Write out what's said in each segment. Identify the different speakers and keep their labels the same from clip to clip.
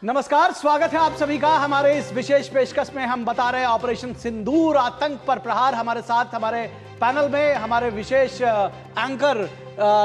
Speaker 1: नमस्कार, स्वागत है आप सभी का हमारे इस विशेष पेशकश में। हम बता रहे हैं ऑपरेशन सिंदूर, आतंक पर प्रहार। हमारे साथ हमारे पैनल में हमारे विशेष एंकर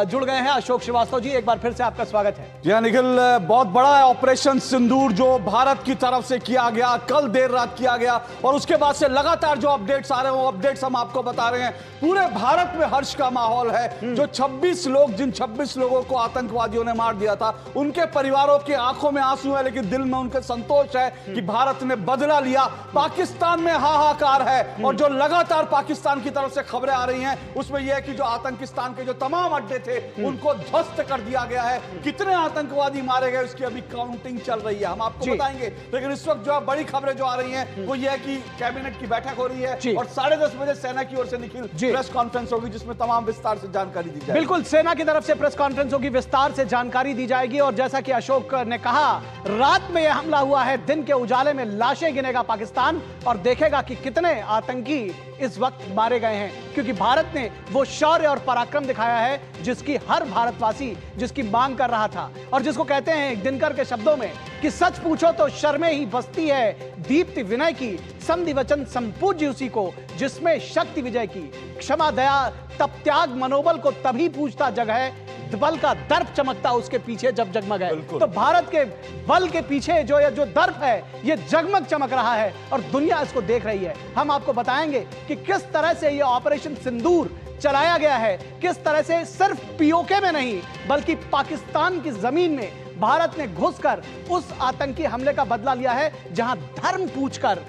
Speaker 1: जुड़ गए हैं। अशोक श्रीवास्तव जी, एक बार फिर से आपका स्वागत है।
Speaker 2: जी हाँ निखिल, बहुत बड़ा है ऑपरेशन सिंदूर जो भारत की तरफ से किया गया, कल देर रात किया गया और उसके बाद से लगातार जो अपडेट्स आ रहे हैं वो अपडेट्स हम आपको बता रहे हैं। पूरे भारत में हर्ष का माहौल है। जो 26 लोग, जिन 26 लोगों को आतंकवादियों ने मार दिया था, उनके परिवारों की आंखों में आंसू है, लेकिन दिल में उनके संतोष है कि भारत ने बदला लिया। पाकिस्तान में हाहाकार है और जो लगातार पाकिस्तान की तरफ से खबरें आ रही हैं उसमें यह है कि जो आतंकिस्तान के जो तमाम अड्डे थे उनको ध्वस्त कर दिया गया है। कितने आतंकवादी मारे गए उसकी अभी काउंटिंग चल रही है, हम आपको बताएंगे। लेकिन इस वक्त जो बड़ी खबरें जो आ रही हैं वो ये है कि कैबिनेट की बैठक हो रही है और 10:30 बजे सेना की ओर से निखिल प्रेस कॉन्फ्रेंस होगी जिसमें तमाम विस्तार से जानकारी दी जाएगी।
Speaker 1: बिल्कुल, सेना की तरफ से प्रेस कॉन्फ्रेंस होगी, विस्तार से जानकारी दी जाएगी। और जैसा कि अशोक ने कहा, रात में यह हमला हुआ है, दिन के उजाले में लाशें गिनेगा पाकिस्तान और देखेगा कि कितने आतंकी इस वक्त मारे गए हैं, क्योंकि भारत ने वो शौर्य और पराक्रम दिखाया है जिसकी हर भारतवासी जिसकी मांग कर रहा था और जिसको कहते हैं दिनकर के शब्दों में कि सच पूछो तो शर्में ही बसती है दीप्ति विनय की, समधि वचन संपूज्य उसी को जिसमें शक्ति विजय की, क्षमा दया तप त्याग मनोबल को तभी पूछता जग है, बल का दर्प चमकता उसके पीछे जब जगमग है। तो भारत के बल के पीछे जो दर्प है ये जगमग चमक रहा है और दुनिया इसको देख रही है। हम आपको बताएंगे कि किस तरह से ये ऑपरेशन सिंदूर चलाया गया है, किस तरह से सिर्फ पीओके में नहीं बल्कि पाकिस्तान की जमीन में भारत ने घुसकर उस आतंकी हमले का बदला लिया है जहां धर्म पूछकर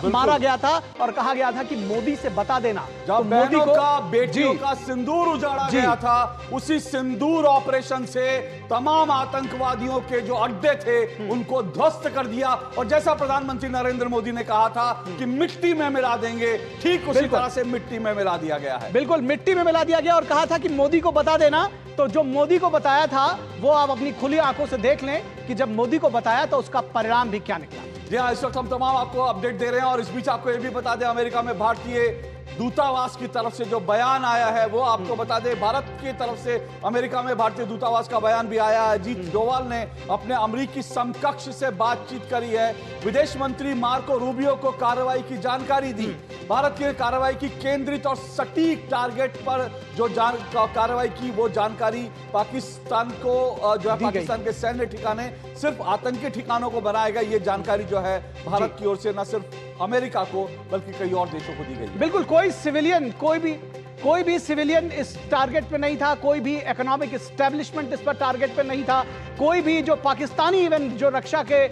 Speaker 1: मारा गया था और कहा गया था कि मोदी से बता देना।
Speaker 2: जब मोदी का बेटियों का सिंदूर उजाड़ा गया था, उसी सिंदूर ऑपरेशन से तमाम आतंकवादियों के जो अड्डे थे उनको ध्वस्त कर दिया। और जैसा प्रधानमंत्री नरेंद्र मोदी ने कहा था कि मिट्टी में मिला देंगे, ठीक उसी तरह से मिट्टी में मिला दिया गया है।
Speaker 1: बिल्कुल, मिट्टी में मिला दिया गया और कहा था कि मोदी को बता देना। तो जो मोदी को बताया था वो आप अपनी खुली आंखों से देख लें कि जब मोदी को बताया तो उसका परिणाम भी क्या निकला।
Speaker 2: जी हाँ, इस वक्त हम तमाम आपको अपडेट दे रहे हैं और इस बीच आपको यह भी बता दें, अमेरिका में भारतीय दूतावास की तरफ से जो बयान आया है वो आपको बता दें। भारत की तरफ से अमेरिका में भारतीय दूतावास का बयान भी आया है। अजीत डोवाल ने अपने अमेरिकी समकक्ष से बातचीत करी है। विदेश मंत्री मार्को रूबियो को कार्रवाई की जानकारी दी। भारत की कार्रवाई की केंद्रित और सटीक टारगेट पर जो कार्रवाई की वो जानकारी पाकिस्तान को जो है पाकिस्तान के सैन्य ठिकाने सिर्फ आतंकी ठिकानों को बनाया गया, ये जानकारी जो है भारत की ओर से न सिर्फ अमेरिका को बल्कि कई और देशों को दी गई।
Speaker 1: बिल्कुल, कोई भी सिविलियन इस टारगेट पे नहीं था, कोई भी इकोनॉमिक एस्टेब्लिशमेंट इस पर टारगेट पे नहीं था, कोई भी जो पाकिस्तानी इवन जो रक्षा के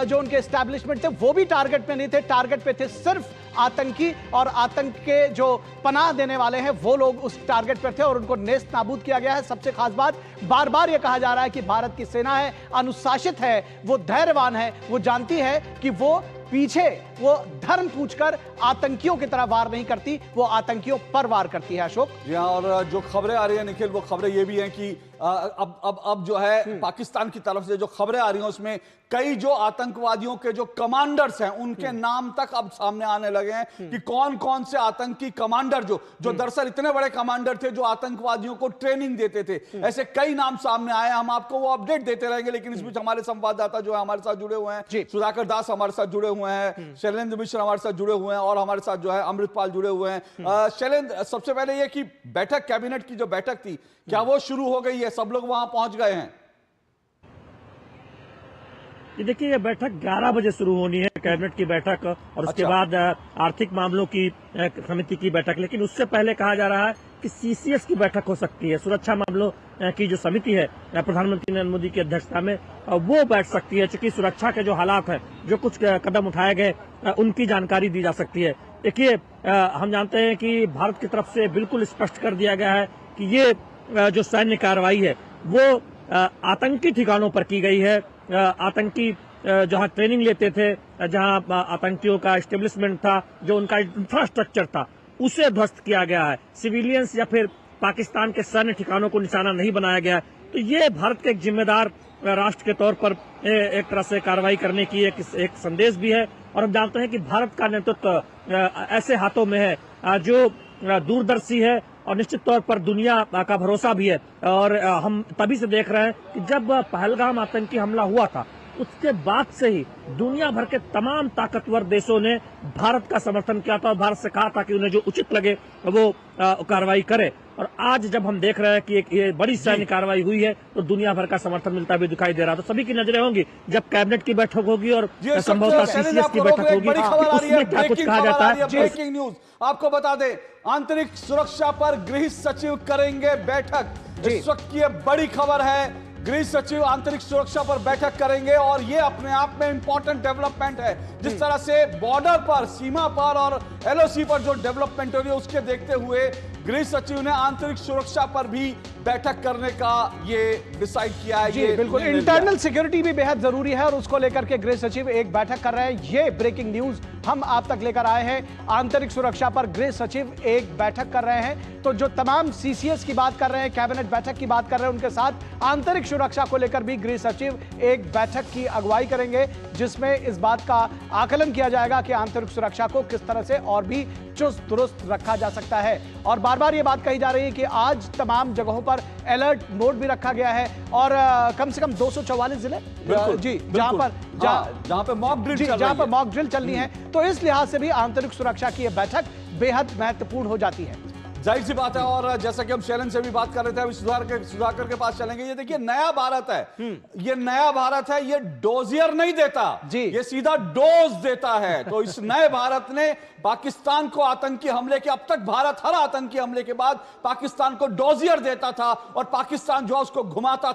Speaker 1: जो उनके एस्टेब्लिशमेंट थे वो भी टारगेट पे नहीं थे। टारगेट पे थे सिर्फ आतंकी और आतंक के जो पनाह देने वाले हैं वो लोग उस टारगेट पर थे और उनको नेस्त नाबूद किया गया है। सबसे खास बात, बार बार ये कहा जा रहा है कि भारत की सेना है, अनुशासित है, वो धैर्यवान है, वो जानती है कि वो पीछे वो धर्म पूछकर आतंकियों की तरह वार नहीं करती, वो आतंकियों पर वार करती है। अशोक
Speaker 2: जी हाँ, और जो खबरें आ रही हैं निखिल, वो खबरें ये भी हैं कि अब जो है पाकिस्तान की तरफ से जो खबरें आ रही हैं उसमें कई जो आतंकवादियों के जो कमांडर्स हैं उनके नाम तक अब सामने आने लगे हैं कि कौन कौन से आतंकी कमांडर जो दरअसल इतने बड़े कमांडर थे जो आतंकवादियों को ट्रेनिंग देते थे। ऐसे कई नाम सामने आए, हम आपको वो अपडेट देते रहेंगे। लेकिन इस बीच हमारे संवाददाता जो है हमारे साथ जुड़े हुए हैं, सुधाकर दास हमारे साथ जुड़े हुए हैं, शैलेंद्र मिश्र हमारे साथ जुड़े हुए हैं और हमारे साथ जो है अमृतपाल जुड़े हुए हैं। शैलेंद्र, सबसे पहले ये कि बैठक, कैबिनेट की जो बैठक थी, क्या वो शुरू हो गई है? सब लोग वहां पहुंच गए हैं?
Speaker 3: ये देखिए, ये बैठक 11 बजे शुरू होनी है, कैबिनेट की बैठक, और उसके बाद आर्थिक मामलों की समिति की बैठक। लेकिन उससे पहले कहा जा रहा है कि सीसीएस की बैठक हो सकती है, सुरक्षा मामलों की जो समिति है प्रधानमंत्री नरेंद्र मोदी की अध्यक्षता में, वो बैठ सकती है। चूंकि सुरक्षा के जो हालात है, जो कुछ कदम उठाए गए, उनकी जानकारी दी जा सकती है। देखिए, हम जानते हैं कि भारत की तरफ से बिल्कुल स्पष्ट कर दिया गया है कि ये जो सैन्य कार्रवाई है वो आतंकी ठिकानों पर की गई है। आतंकी जहां ट्रेनिंग लेते थे, जहां आतंकियों का एस्टेब्लिशमेंट था, जो उनका इंफ्रास्ट्रक्चर था, उसे ध्वस्त किया गया है। सिविलियंस या फिर पाकिस्तान के सैन्य ठिकानों को निशाना नहीं बनाया गया। तो ये भारत के एक जिम्मेदार राष्ट्र के तौर पर एक तरह से कार्रवाई करने की एक संदेश भी है। और हम जानते हैं कि भारत का नेतृत्व ऐसे हाथों में है जो दूरदर्शी है और निश्चित तौर पर दुनिया का भरोसा भी है। और हम तभी से देख रहे हैं कि जब पहलगाम आतंकी हमला हुआ था उसके बाद से ही दुनिया भर के तमाम ताकतवर देशों ने भारत का समर्थन किया था और भारत से कहा था कि उन्हें जो उचित लगे वो कार्रवाई करे। और आज जब हम देख रहे हैं कि एक ये बड़ी सैन्य कार्रवाई हुई है तो दुनिया भर का समर्थन मिलता भी दिखाई दे रहा है। तो सभी की नजरें होंगी जब कैबिनेट की बैठक होगी और संभवतः सीसीएस की बैठक होगी, उसमें क्या कुछ कहा जाता है।
Speaker 2: ब्रेकिंग न्यूज आपको बता दें, आंतरिक सुरक्षा पर गृह सचिव करेंगे बैठक। इस वक्त की बड़ी खबर है, गृह सचिव आंतरिक सुरक्षा पर बैठक करेंगे और यह अपने आप में इंपॉर्टेंट डेवलपमेंट है। जिस तरह से बॉर्डर पर, सीमा पर और एलओसी पर जो डेवलपमेंट हो रही है उसके देखते हुए गृह सचिव ने आंतरिक सुरक्षा पर भी बैठक करने का ये डिसाइड किया है।
Speaker 1: जी बिल्कुल, इंटरनल सिक्योरिटी भी बेहद जरूरी है और उसको लेकर के गृह सचिव एक बैठक कर रहे हैं। ये ब्रेकिंग न्यूज हम आप तक लेकर आए हैं। आंतरिक सुरक्षा पर गृह सचिव एक बैठक कर रहे हैं। तो जो तमाम सीसीएस की बात कर रहे हैं, कैबिनेट बैठक की बात कर रहे हैं, उनके साथ आंतरिक सुरक्षा को लेकर भी गृह सचिव एक बैठक की अगुवाई करेंगे, जिसमें इस बात का आकलन किया जाएगा कि आंतरिक सुरक्षा को किस तरह से और भी चुस्त दुरुस्त रखा जा सकता है। और बार बार ये बात कही जा रही है कि आज तमाम जगहों पर अलर्ट मोड भी रखा गया है और कम से कम 244 जिले जी जहां पर मॉक ड्रिल चलनी है। तो इस लिहाज से भी आंतरिक सुरक्षा की यह बैठक बेहद महत्वपूर्ण हो जाती है।
Speaker 2: जाहिर सी बात है। और जैसा कि हम शैलन से भी बात कर रहे थे, अभी सुधाकर के पास चलेंगे। ये देखिए नया भारत है, ये नया भारत है, ये डोजियर नहीं देता जी, ये सीधा डोज देता है। तो इस नए भारत ने पाकिस्तान को आतंकी हमले के, अब तक भारत हर आतंकी हमले के बाद पाकिस्तान को डोजियर देता था और पाकिस्तान जो है उसको घुमाता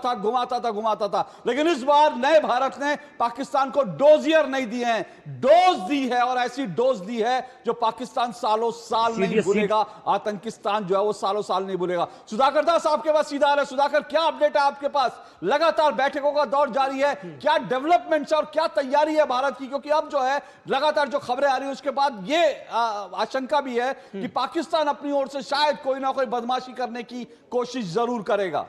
Speaker 2: था। लेकिन इस बार नए भारत ने पाकिस्तान को डोजियर नहीं दिए हैं, डोज दी है। और ऐसी डोज दी है जो पाकिस्तान सालों साल नहीं भूलेगा, आतंकिस्तान जो है वो सालों साल नहीं भूलेगा। सुधाकर दास आपके पास सीधा आ रहा है। सुधाकर, क्या अपडेट है आपके पास? लगातार बैठकों का दौर जारी है, क्या डेवलपमेंट्स और क्या तैयारी है भारत की? क्योंकि अब जो है लगातार जो खबरें आ रही है उसके बाद ये आशंका भी है कि पाकिस्तान अपनी ओर से शायद कोई ना कोई बदमाशी करने की कोशिश जरूर करेगा।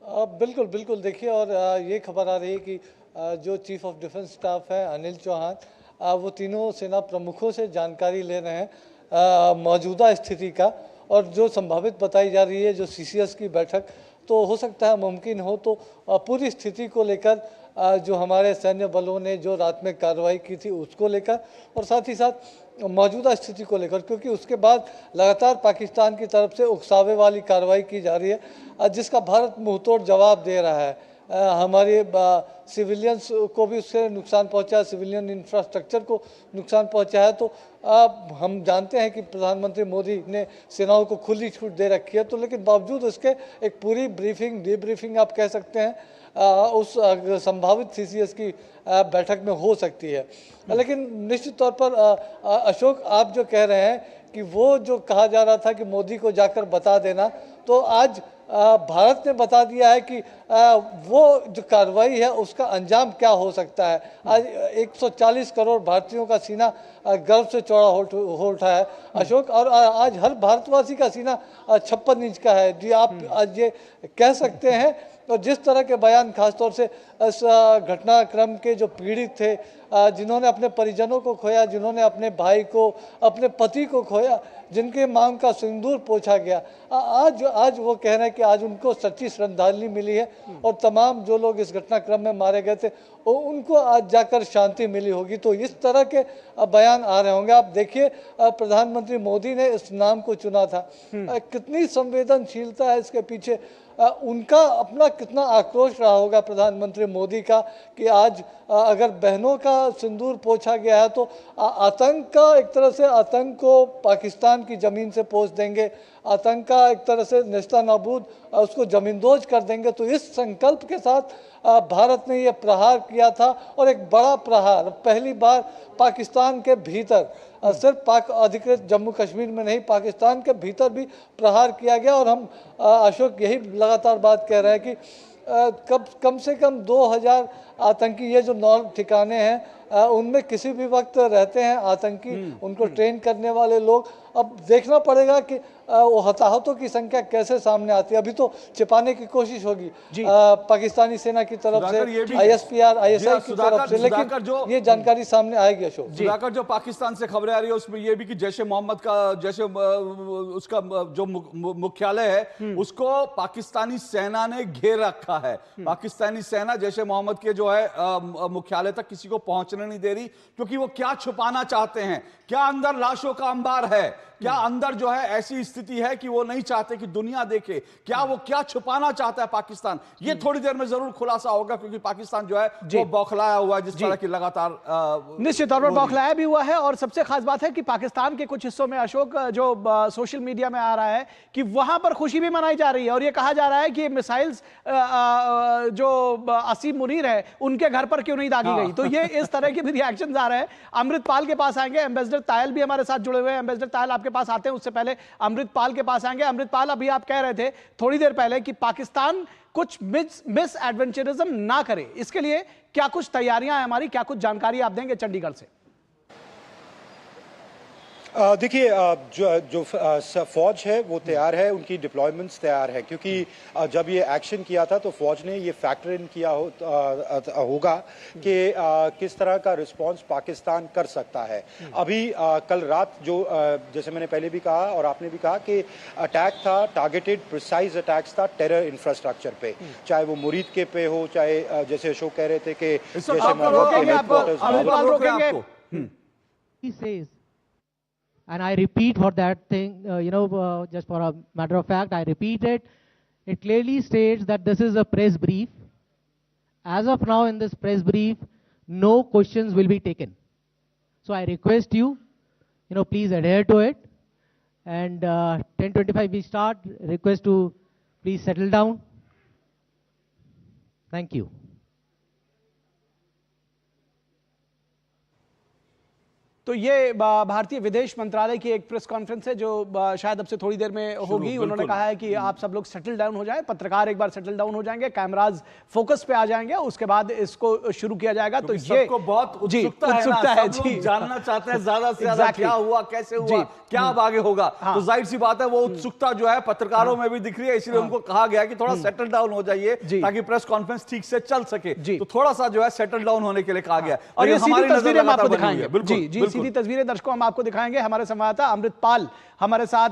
Speaker 4: बिल्कुल बिल्कुल, देखिए, और ये खबर आ रही है कि जो चीफ ऑफ डिफेंस स्टाफ है अनिल चौहान, वो तीनों सेना प्रमुखों से जानकारी ले रहे हैं मौजूदा स्थिति का। और जो संभावित बताई जा रही है जो सीसीएस की बैठक, तो हो सकता है मुमकिन हो तो पूरी स्थिति को लेकर, जो हमारे सैन्य बलों ने जो रात में कार्रवाई की थी उसको लेकर, और साथ ही साथ मौजूदा स्थिति को लेकर, क्योंकि उसके बाद लगातार पाकिस्तान की तरफ से उकसावे वाली कार्रवाई की जा रही है, जिसका भारत मुंहतोड़ जवाब दे रहा है। हमारे सिविलियंस को भी उससे नुकसान पहुंचा है, सिविलियन इंफ्रास्ट्रक्चर को नुकसान पहुंचा है। तो हम जानते हैं कि प्रधानमंत्री मोदी ने सेनाओं को खुली छूट दे रखी है, तो लेकिन बावजूद उसके एक पूरी ब्रीफिंग, डीब्रीफिंग आप कह सकते हैं, उस संभावित सीसीएस की बैठक में हो सकती है। लेकिन निश्चित तौर पर अशोक, आप जो कह रहे हैं कि वो जो कहा जा रहा था कि मोदी को जाकर बता देना, तो आज भारत ने बता दिया है कि वो जो कार्रवाई है उसका अंजाम क्या हो सकता है। आज 140 करोड़ भारतीयों का सीना गर्व से चौड़ा हो उठा है अशोक, और आज हर भारतवासी का सीना 56 इंच का है जी, आप आज ये कह सकते हैं। और जिस तरह के बयान खासतौर से इस घटनाक्रम के जो पीड़ित थे, जिन्होंने अपने परिजनों को खोया, जिन्होंने अपने भाई को, अपने पति को खोया, जिनके मांग का सिंदूर पोंछा गया, आज वो कह रहे हैं कि आज उनको सच्ची श्रद्धांजलि मिली है और तमाम जो लोग इस घटनाक्रम में मारे गए थे उनको आज जाकर शांति मिली होगी। तो इस तरह के बयान आ रहे होंगे। आप देखिए, प्रधानमंत्री मोदी ने इस नाम को चुना था, कितनी संवेदनशीलता है इसके पीछे, उनका अपना कितना आक्रोश रहा होगा प्रधानमंत्री मोदी का कि आज अगर बहनों का सिंदूर पोंछा गया है तो आतंक का, एक तरह से आतंक को पाकिस्तान की ज़मीन से पोंछ देंगे, आतंक का एक तरह से नेस्ता नाबूद उसको ज़मींदोज कर देंगे। तो इस संकल्प के साथ भारत ने ये प्रहार किया था, और एक बड़ा प्रहार, पहली बार पाकिस्तान के भीतर, सिर्फ पाक अधिकृत जम्मू कश्मीर में नहीं, पाकिस्तान के भीतर भी प्रहार किया गया। और हम अशोक यही लगातार बात कह रहे हैं कि कम से कम 2000 आतंकी, ये जो 9 ठिकाने हैं उनमें किसी भी वक्त रहते हैं आतंकी, उनको ट्रेन करने वाले लोग। अब देखना पड़ेगा कि वो हताहतों की संख्या कैसे सामने आती है। अभी तो छिपाने की कोशिश होगी पाकिस्तानी सेना की तरफ से, ISPR, ISI की तरफ से, लेकिन ये जानकारी सामने आएगी। अशोक
Speaker 2: सुधाकर, जो पाकिस्तान से खबरें आ रही है उसमें ये भी कि जैश ए मोहम्मद का उसका जो मुख्यालय है उसको पाकिस्तानी सेना ने घेर रखा है। पाकिस्तानी सेना जैश ए मोहम्मद के जो है मुख्यालय तक किसी को पहुंचने नहीं दे रही, क्योंकि वो क्या छुपाना चाहते हैं। क्या अंदर लाशों का अंबार है? क्या अंदर जो है ऐसी स्थिति है कि वो नहीं चाहते कि दुनिया देखे? क्या वो क्या छुपाना चाहता है पाकिस्तान? ये थोड़ी देर में जरूर खुलासा होगा, क्योंकि पाकिस्तान जो है वो बौखलाया हुआ है, जिस तरह की लगातार
Speaker 1: निश्चित तौर पर बौखलाया भी हुआ है। और सबसे खास बात है कि पाकिस्तान के कुछ हिस्सों में अशोक जो सोशल मीडिया में आ रहा है कि वहां पर खुशी भी मनाई जा रही है, और ये कहा जा रहा है कि मिसाइल्स जो असीम मुनीर है उनके घर पर क्यों नहीं दागी गई। तो ये इस तरह के भी रिएक्शन आ रहे हैं। अमृतपाल के पास आएंगे, एम्बेसडर तायल भी हमारे साथ जुड़े हुए हैं। एम्बेसडर तायल आपके पास आते हैं, उससे पहले अमृतपाल के पास आएंगे। अमृतपाल, अभी आप कह रहे थे थोड़ी देर पहले कि पाकिस्तान कुछ मिस एडवेंचरिज्म ना करे, इसके लिए क्या कुछ तैयारियां हैं हमारी, क्या कुछ जानकारी आप देंगे चंडीगढ़ से?
Speaker 5: देखिए, जो फौज है वो तैयार है, उनकी डिप्लॉयमेंट्स तैयार है, क्योंकि जब ये एक्शन किया था तो फौज ने ये फैक्टर इन किया होगा कि किस तरह का रिस्पांस पाकिस्तान कर सकता है। अभी कल रात जो जैसे मैंने पहले भी कहा और आपने भी कहा कि अटैक था, टारगेटेड प्रिसाइज अटैक्स था टेरर इंफ्रास्ट्रक्चर पे, चाहे वो मुरीद के पे हो, चाहे जैसे अशोक कह रहे थे कि
Speaker 6: And I repeat for that thing, just for a matter of fact, I repeat it. It clearly states that this is a press brief. As of now, in this press brief, no questions will be taken. So I request you, please adhere to it. And 10:25 we start. Request to please settle down. Thank you.
Speaker 1: तो ये भारतीय विदेश मंत्रालय की एक press conference है जो शायद अब से थोड़ी देर में होगी। उन्होंने कहा है कि आप सब लोग सेटल डाउन हो जाएं, पत्रकार एक बार सेटल डाउन हो जाएंगे, कैमराज फोकस पे आ जाएंगे, उसके बाद इसको शुरू किया जाएगा। तो ये
Speaker 2: बहुत उत्सुकता है जी, जानना चाहते हैं ज्यादा से ज्यादा क्या हुआ, कैसे हुआ, क्या अब आगे होगा। तो जाहिर सी बात है वो उत्सुकता जो है पत्रकारों में भी दिख रही है, इसलिए उनको कहा गया कि थोड़ा सेटल डाउन हो जाइए ताकि प्रेस कॉन्फ्रेंस ठीक से चल सके। तो थोड़ा सा जो है सेटल डाउन होने के लिए कहा गया।
Speaker 1: और ये सीधी तस्वीरें हम आपको दिखाएंगे, सीधी तस्वीरें दर्शकों हम आपको दिखाएंगे। हमारे संवाददाता अमृतपाल हमारे साथ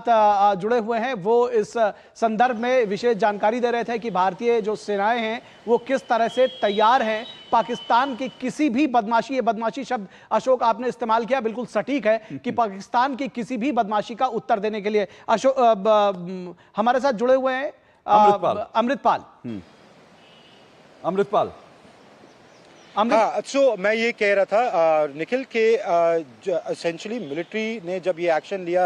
Speaker 1: जुड़े हुए हैं, वो इस संदर्भ में विशेष जानकारी दे रहे थे कि भारतीय जो सेनाएं हैं वो किस तरह से तैयार हैं पाकिस्तान की किसी भी बदमाशी, ये बदमाशी शब्द अशोक आपने इस्तेमाल किया, बिल्कुल सटीक है कि पाकिस्तान की किसी भी बदमाशी का उत्तर देने के लिए। अशोक हमारे साथ जुड़े हुए हैं अमृतपाल।
Speaker 5: हाँ, मैं ये कह रहा था निखिल के एसेंशियली मिलिट्री ने जब ये एक्शन लिया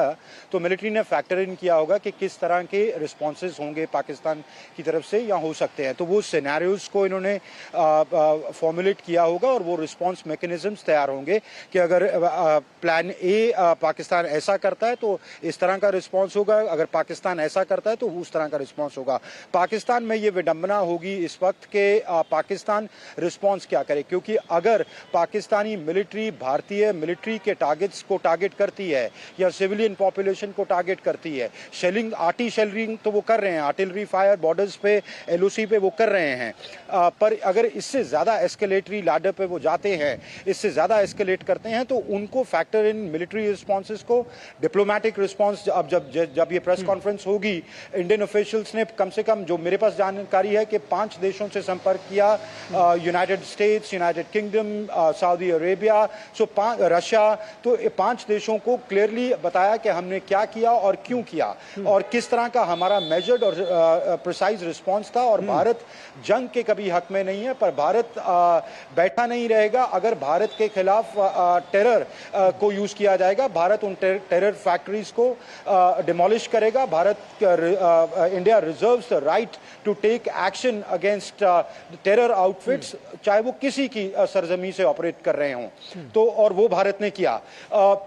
Speaker 5: तो मिलिट्री ने फैक्टर इन किया होगा कि किस तरह के रिस्पॉन्सेज होंगे पाकिस्तान की तरफ से या हो सकते हैं। तो वो सिनेरियोज को इन्होंने फॉर्मुलेट किया होगा और वो रिस्पॉन्स मैकेनिज्म्स तैयार होंगे कि अगर प्लान ए पाकिस्तान ऐसा करता है तो इस तरह का रिस्पॉन्स होगा, अगर पाकिस्तान ऐसा करता है तो उस तरह का रिस्पॉन्स होगा। पाकिस्तान में ये विडंबना होगी इस वक्त के पाकिस्तान रिस्पॉन्स क्या करे, क्योंकि अगर पाकिस्तानी मिलिट्री भारतीय मिलिट्री के टारगेट्स को टारगेट करती है या सिविलियन पॉपुलेशन को टारगेट करती है, शेलिंग आर्टी शेलिंग तो वो कर रहे हैं, आर्टिलरी फायर बॉर्डर्स पे एलओसी पे वो कर रहे हैं, पर अगर इससे ज्यादा एस्केलेटरी लैडर पे वो जाते हैं, इससे ज्यादा एस्केलेट करते हैं तो उनको फैक्टर इन मिलिट्री रिस्पॉन्सेज को, डिप्लोमेटिक रिस्पॉन्स। अब जब ये प्रेस कॉन्फ्रेंस होगी, इंडियन ऑफिशियल्स ने कम से कम जो मेरे पास जानकारी है कि 5 देशों से संपर्क किया, United states, United kingdom, Saudi Arabia, Russia, तो 5 देशों को क्लियरली बताया कि हमने क्या किया और क्यों किया और किस तरह का हमारा मेजर्ड और प्रिसाइज रिस्पांस था। और भारत जंग के कभी हक में नहीं है, पर भारत बैठा नहीं रहेगा। अगर भारत के खिलाफ टेरर को यूज किया जाएगा, भारत उन टेरर फैक्ट्रीज को डिमोलिश करेगा। India reserves the right to take action against terror outfits, चाहे वो किसी किसी की सरजमी से ऑपरेट कर रहे हों। तो और वो भारत ने किया।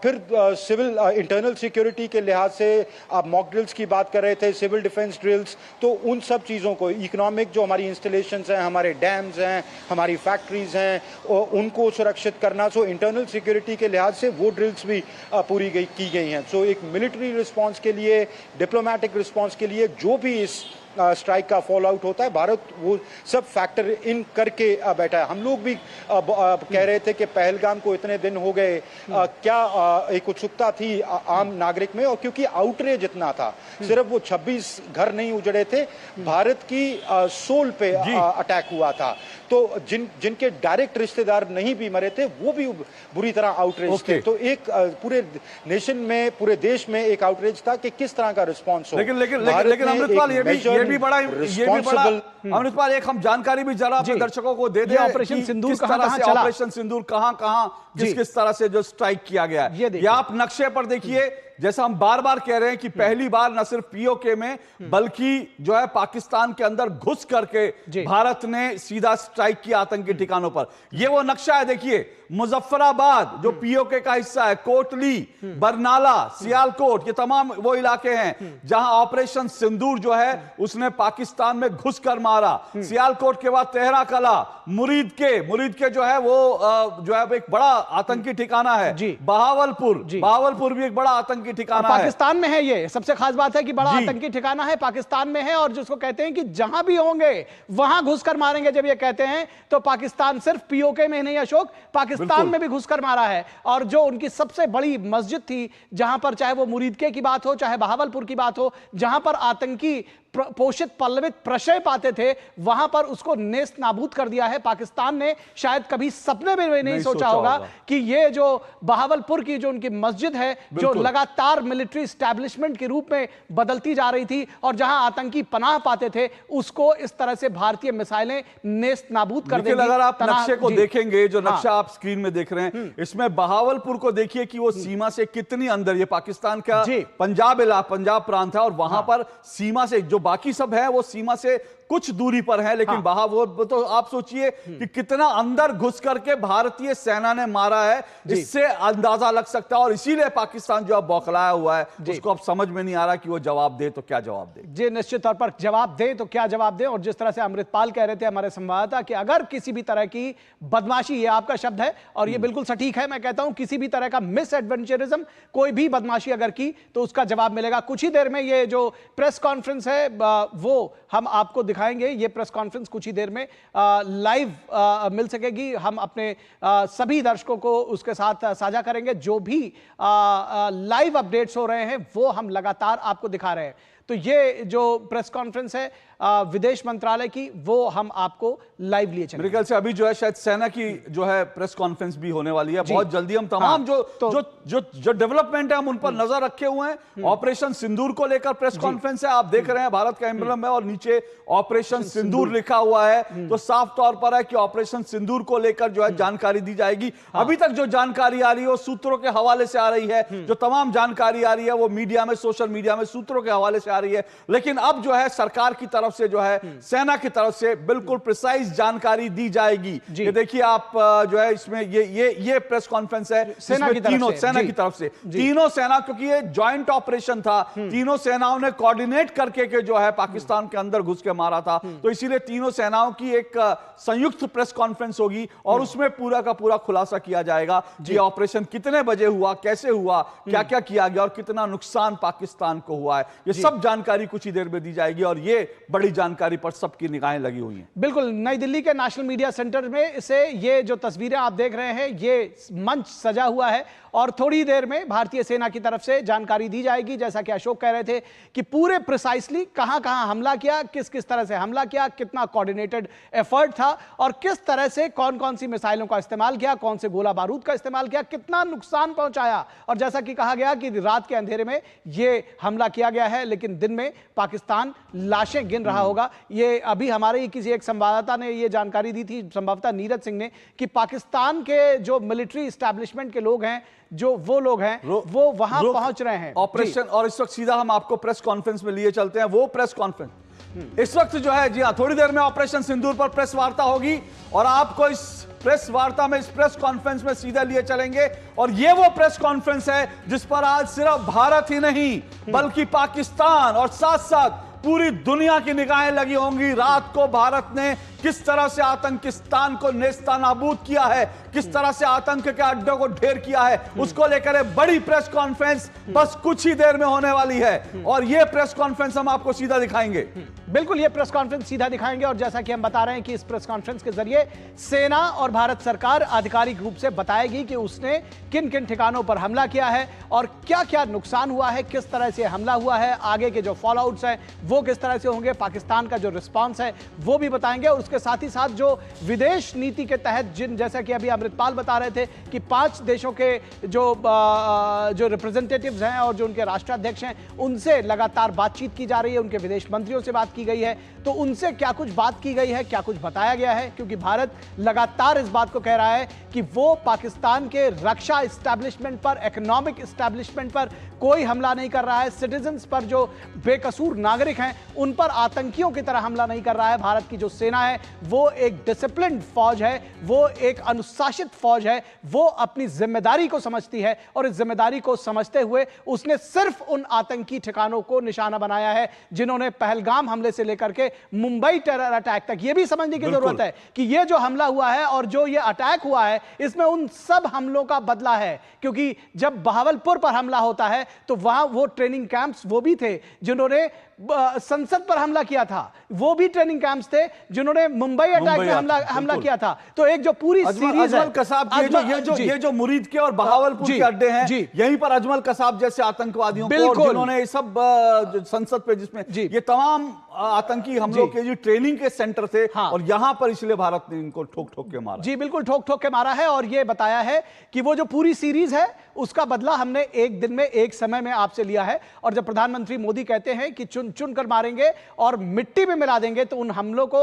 Speaker 5: फिर सिविल इंटरनल सिक्योरिटी के लिहाज से आप मॉक ड्रिल्स की बात कर रहे थे, सिविल डिफेंस ड्रिल्स, तो उन सब चीज़ों को, इकोनॉमिक जो हमारी इंस्टॉलेशंस हैं, हमारे डैम्स हैं, हमारी फैक्ट्रीज हैं, उनको सुरक्षित करना, सो इंटरनल सिक्योरिटी के लिहाज से वो ड्रिल्स भी पूरी की गई हैं। सो एक मिलिट्री रिस्पॉन्स के लिए, डिप्लोमेटिक रिस्पॉन्स के लिए जो भी इस स्ट्राइक का फॉल आउट होता है, भारत वो सब फैक्टर इन करके बैठा है। हम लोग भी कह रहे थे कि पहलगाम को इतने दिन हो गए, क्या एक उत्सुकता थी आम नागरिक में, और क्योंकि आउटरेज इतना था, सिर्फ वो 26 घर नहीं उजड़े थे, भारत की सोल पे अटैक हुआ था। तो जिनके डायरेक्ट रिश्तेदार नहीं भी मरे थे, वो भी बुरी तरह आउटरेज थे। तो एक पूरे नेशन में, पूरे देश में एक आउटरेज था कि किस तरह का रिस्पॉन्स हो।
Speaker 2: लेकिन अमृतपाल, ये भी बड़ा अमृतपाल, एक हम जानकारी भी जरा अपने दर्शकों को दे दें।
Speaker 1: ऑपरेशन सिंदूर
Speaker 2: ऑपरेशन सिंदूर कहां किस तरह से जो स्ट्राइक किया गया है, ये आप नक्शे पर देखिए। जैसा हम बार बार कह रहे हैं कि पहली बार न सिर्फ पीओके में बल्कि जो है पाकिस्तान के अंदर घुस करके भारत ने सीधा स्ट्राइक किया आतंकी ठिकानों पर। यह वो नक्शा है, देखिए मुजफ्फराबाद जो पीओके का हिस्सा है, कोटली, बरनाला, सियालकोट, ये तमाम वो इलाके हैं जहां ऑपरेशन सिंदूर जो है उसने पाकिस्तान में घुसकर मारा। सियालकोट के बाद तेहरा कला, मुरीद के जो है वो जो है एक बड़ा आतंकी ठिकाना है। बहावलपुर भी एक बड़ा आतंकी ठिकाना है,
Speaker 1: पाकिस्तान में है। ये सबसे खास बात है कि बड़ा आतंकी ठिकाना है, पाकिस्तान में है, और जिसको कहते हैं कि जहां भी होंगे वहां घुसकर मारेंगे। जब ये कहते हैं तो पाकिस्तान सिर्फ पीओके में नहीं अशोक, पाकिस्तान में भी घुसकर मारा है। और जो उनकी सबसे बड़ी मस्जिद थी, जहां पर चाहे वो मुरीदके की बात हो, चाहे बहावलपुर की बात हो, जहां पर आतंकी पोषित पल्लवित प्रशय पाते थे, वहां पर उसको नेस्त नाबूद कर दिया है पाकिस्तान ने। शायद कभी सपने में नहीं सोचा होगा कि ये जो बहावलपुर की जो उनकी मस्जिद है, जो लगातार मिलिट्री एस्टैब्लिशमेंट के रूप में बदलती जा रही थी और जहां आतंकी पनाह पाते थे, उसको इस तरह से भारतीय मिसाइलें नेस्त नाबूद कर देंगी।
Speaker 2: अगर आप नक्शे को देखेंगे, जो नक्शा आप स्क्रीन में देख रहे हैं, इसमें बहावलपुर को देखिए कि वो सीमा से कितनी अंदर, ये पाकिस्तान का पंजाब प्रांत है, और वहां पर सीमा से जो बाकी सब है वो सीमा से कुछ दूरी पर है, लेकिन वो तो आप सोचिए कि कितना अंदर घुस करके भारतीय सेना ने मारा है, इससे अंदाजा लग सकता है। और इसीलिए पाकिस्तान जो अब बौखलाया हुआ है, उसको अब समझ में नहीं आ रहा कि वो जवाब दे तो क्या जवाब दे।
Speaker 1: जी, निश्चित तौर पर जवाब दे तो क्या जवाब दे। और जिस तरह से अमृतपाल कह रहे थे हमारे संवाददाता कि अगर किसी भी तरह की बदमाशी, ये आपका शब्द है और ये बिल्कुल सटीक है, मैं कहता हूं किसी भी तरह का मिस एडवेंचरिज्म, कोई भी बदमाशी अगर की तो उसका जवाब मिलेगा। कुछ ही देर में ये जो प्रेस कॉन्फ्रेंस है वो हम आपको दिखाएंगे। ये प्रेस कॉन्फ्रेंस कुछ ही देर में लाइव मिल सकेगी। हम अपने सभी दर्शकों को उसके साथ साझा करेंगे। जो भी लाइव अपडेट्स हो रहे हैं वो हम लगातार आपको दिखा रहे हैं। तो ये जो प्रेस कॉन्फ्रेंस है विदेश मंत्रालय की, वो हम आपको लाइव लिए चलेंगे।
Speaker 2: मेरे ख्याल से अभी जो है शायद सेना की जो है प्रेस कॉन्फ्रेंस भी होने वाली है बहुत जल्दी। हम तमाम जो डेवलपमेंट है हम उन पर नजर रखे हुए हैं। ऑपरेशन सिंदूर को लेकर प्रेस कॉन्फ्रेंस है, आप देख रहे हैं भारत का एम्ब्लम है और नीचे ऑपरेशन सिंदूर लिखा हुआ है। तो साफ तौर पर है कि ऑपरेशन सिंदूर को लेकर जो है जानकारी दी जाएगी। अभी तक जो जानकारी आ रही है वो सूत्रों के हवाले से आ रही है। जो तमाम जानकारी आ रही है वो मीडिया में, सोशल मीडिया में सूत्रों के हवाले से आ रही है। लेकिन अब जो है सरकार की तरफ से जो है सेना की तरफ से बिल्कुल प्रिसाइज जानकारी दी जाएगी। ये देखिए आप जो है इसमें ये प्रेस कॉन्फ्रेंस है सेना की तरफ से तीनों सेना, क्योंकि ये जॉइंट ऑपरेशन था, तीनों सेनाओं ने कोऑर्डिनेट करके के जो है पाकिस्तान के अंदर घुस के मारा था। तो इसीलिए तीनों सेनाओं की एक संयुक्त प्रेस कॉन्फ्रेंस होगी और उसमें पूरा का पूरा खुलासा किया जाएगा कि ऑपरेशन कितने बजे हुआ, कैसे हुआ, क्या क्या किया गया और कितना नुकसान पाकिस्तान को हुआ है। ये सब जानकारी कुछ ही देर में दी जाएगी और ये बड़ी जानकारी पर सबकी निगाहें लगी हुई हैं।
Speaker 1: बिल्कुल, नई दिल्ली के नेशनल मीडिया सेंटर में से ये जो तस्वीरें आप देख रहे हैं, ये मंच सजा हुआ है और थोड़ी देर में भारतीय सेना की तरफ से जानकारी दी जाएगी। जैसा कि अशोक कह रहे थे कि पूरे प्रिसाइसली कहां-कहां हमला किया, किस किस तरह से हमला किया, कितना कोऑर्डिनेटेड एफर्ट था और किस तरह से कौन-कौन सी मिसाइलों का इस्तेमाल किया, कौन से गोला बारूद का इस्तेमाल किया, कितना नुकसान पहुंचाया। और जैसा कि कहा गया कि रात के अंधेरे में यह हमला किया गया है, लेकिन दिन में पाकिस्तान लाशें गिन रहा होगा। ये अभी हमारे ही किसी एक संवाददाता ने यह जानकारी दी थी, संभवतः नीरज सिंह ने, कि पाकिस्तान के जो मिलिट्री एस्टैब्लिशमेंट के लोग हैं, जो वो लोग हैं वो वहां पहुंच रहे हैं
Speaker 2: ऑपरेशन। और इस वक्त सीधा हम आपको प्रेस कॉन्फ्रेंस में लिए चलते हैं। वो प्रेस कॉन्फ्रेंस इस वक्त जो है, जी हां, थोड़ी देर में ऑपरेशन सिंदूर पर प्रेस वार्ता होगी और आपको इस प्रेस वार्ता में, इस प्रेस कॉन्फ्रेंस में सीधे लिए चलेंगे। और ये वो प्रेस कॉन्फ्रेंस है जिस पर आज सिर्फ भारत ही नहीं बल्कि पाकिस्तान और साथ साथ पूरी दुनिया की निगाहें लगी होंगी। रात को भारत ने किस तरह से आतंकिस्तान को नेस्तानाबूद किया है, किस तरह से आतंक के अड्डों को ढेर किया है, उसको लेकर एक बड़ी प्रेस कॉन्फ्रेंस बस कुछ ही देर में होने वाली है। और यह प्रेस कॉन्फ्रेंस हम आपको सीधा दिखाएंगे।
Speaker 1: बिल्कुल, ये प्रेस कॉन्फ्रेंस सीधा दिखाएंगे। और जैसा कि हम बता रहे हैं कि इस प्रेस कॉन्फ्रेंस के जरिए सेना और भारत सरकार आधिकारिक रूप से बताएगी कि उसने किन किन ठिकानों पर हमला किया है और क्या क्या नुकसान हुआ है, किस तरह से हमला हुआ है, आगे के जो फॉलोआउट्स हैं वो किस तरह से होंगे, पाकिस्तान का जो रिस्पांस है वो भी बताएंगे। और उसके साथ ही साथ जो विदेश नीति के तहत जैसा कि अभी अमृतपाल बता रहे थे कि 5 देशों के जो रिप्रेजेंटेटिव्स हैं और जो उनके राष्ट्राध्यक्ष हैं उनसे लगातार बातचीत की जा रही है, उनके विदेश मंत्रियों से बात की गई है। तो उनसे क्या कुछ बात की गई है, क्या कुछ बताया गया है, क्योंकि भारत लगातार इस बात को कह रहा है कि वो पाकिस्तान के रक्षा इस्टेब्लिशमेंट पर, इकोनॉमिक इस्टेब्लिशमेंट पर कोई हमला नहीं कर रहा है। सिटीजन्स पर, जो बेकसूर नागरिक हैं उन पर आतंकियों की तरह हमला नहीं कर रहा है। भारत की जो सेना है वो एक डिसिप्लिन्ड फौज है, वो एक अनुशासित फौज है, वो अपनी जिम्मेदारी को समझती है और इस जिम्मेदारी को समझते हुए उसने सिर्फ उन आतंकी ठिकानों को निशाना बनाया है जिन्होंने पहलगाम हमले से लेकर के मुंबई टेरर अटैक तक। यह भी समझने की जरूरत है कि यह जो हमला हुआ है और जो यह अटैक हुआ है इसमें उन सब हमलों का बदला है। क्योंकि जब बहावलपुर पर हमला होता है तो वहां वो ट्रेनिंग कैंप्स वो भी थे जिन्होंने संसद पर हमला किया था, वो भी ट्रेनिंग कैंप्स थे जिन्होंने मुंबई अटैक में हमला किया था। तो एक जो पूरी सीरीज है,
Speaker 2: कसाब ये जो मुरीद के और बहावलपुर के अड्डे हैं, यहीं पर अजमल कसाब जैसे आतंकवादियों को, जिन्होंने सब संसद पे, जिसमें ये तमाम आतंकी हमलों के जो ट्रेनिंग के सेंटर थे, और यहां पर इसलिए भारत ने इनको ठोक ठोक के मारा।
Speaker 1: जी बिल्कुल, ठोक ठोक के मारा है। और ये बताया है कि वो जो पूरी सीरीज है उसका बदला हमने एक दिन में, एक समय में आपसे लिया है। और जब प्रधानमंत्री मोदी कहते हैं कि चुन चुन कर मारेंगे और मिट्टी में मिला देंगे, तो उन हमलों को,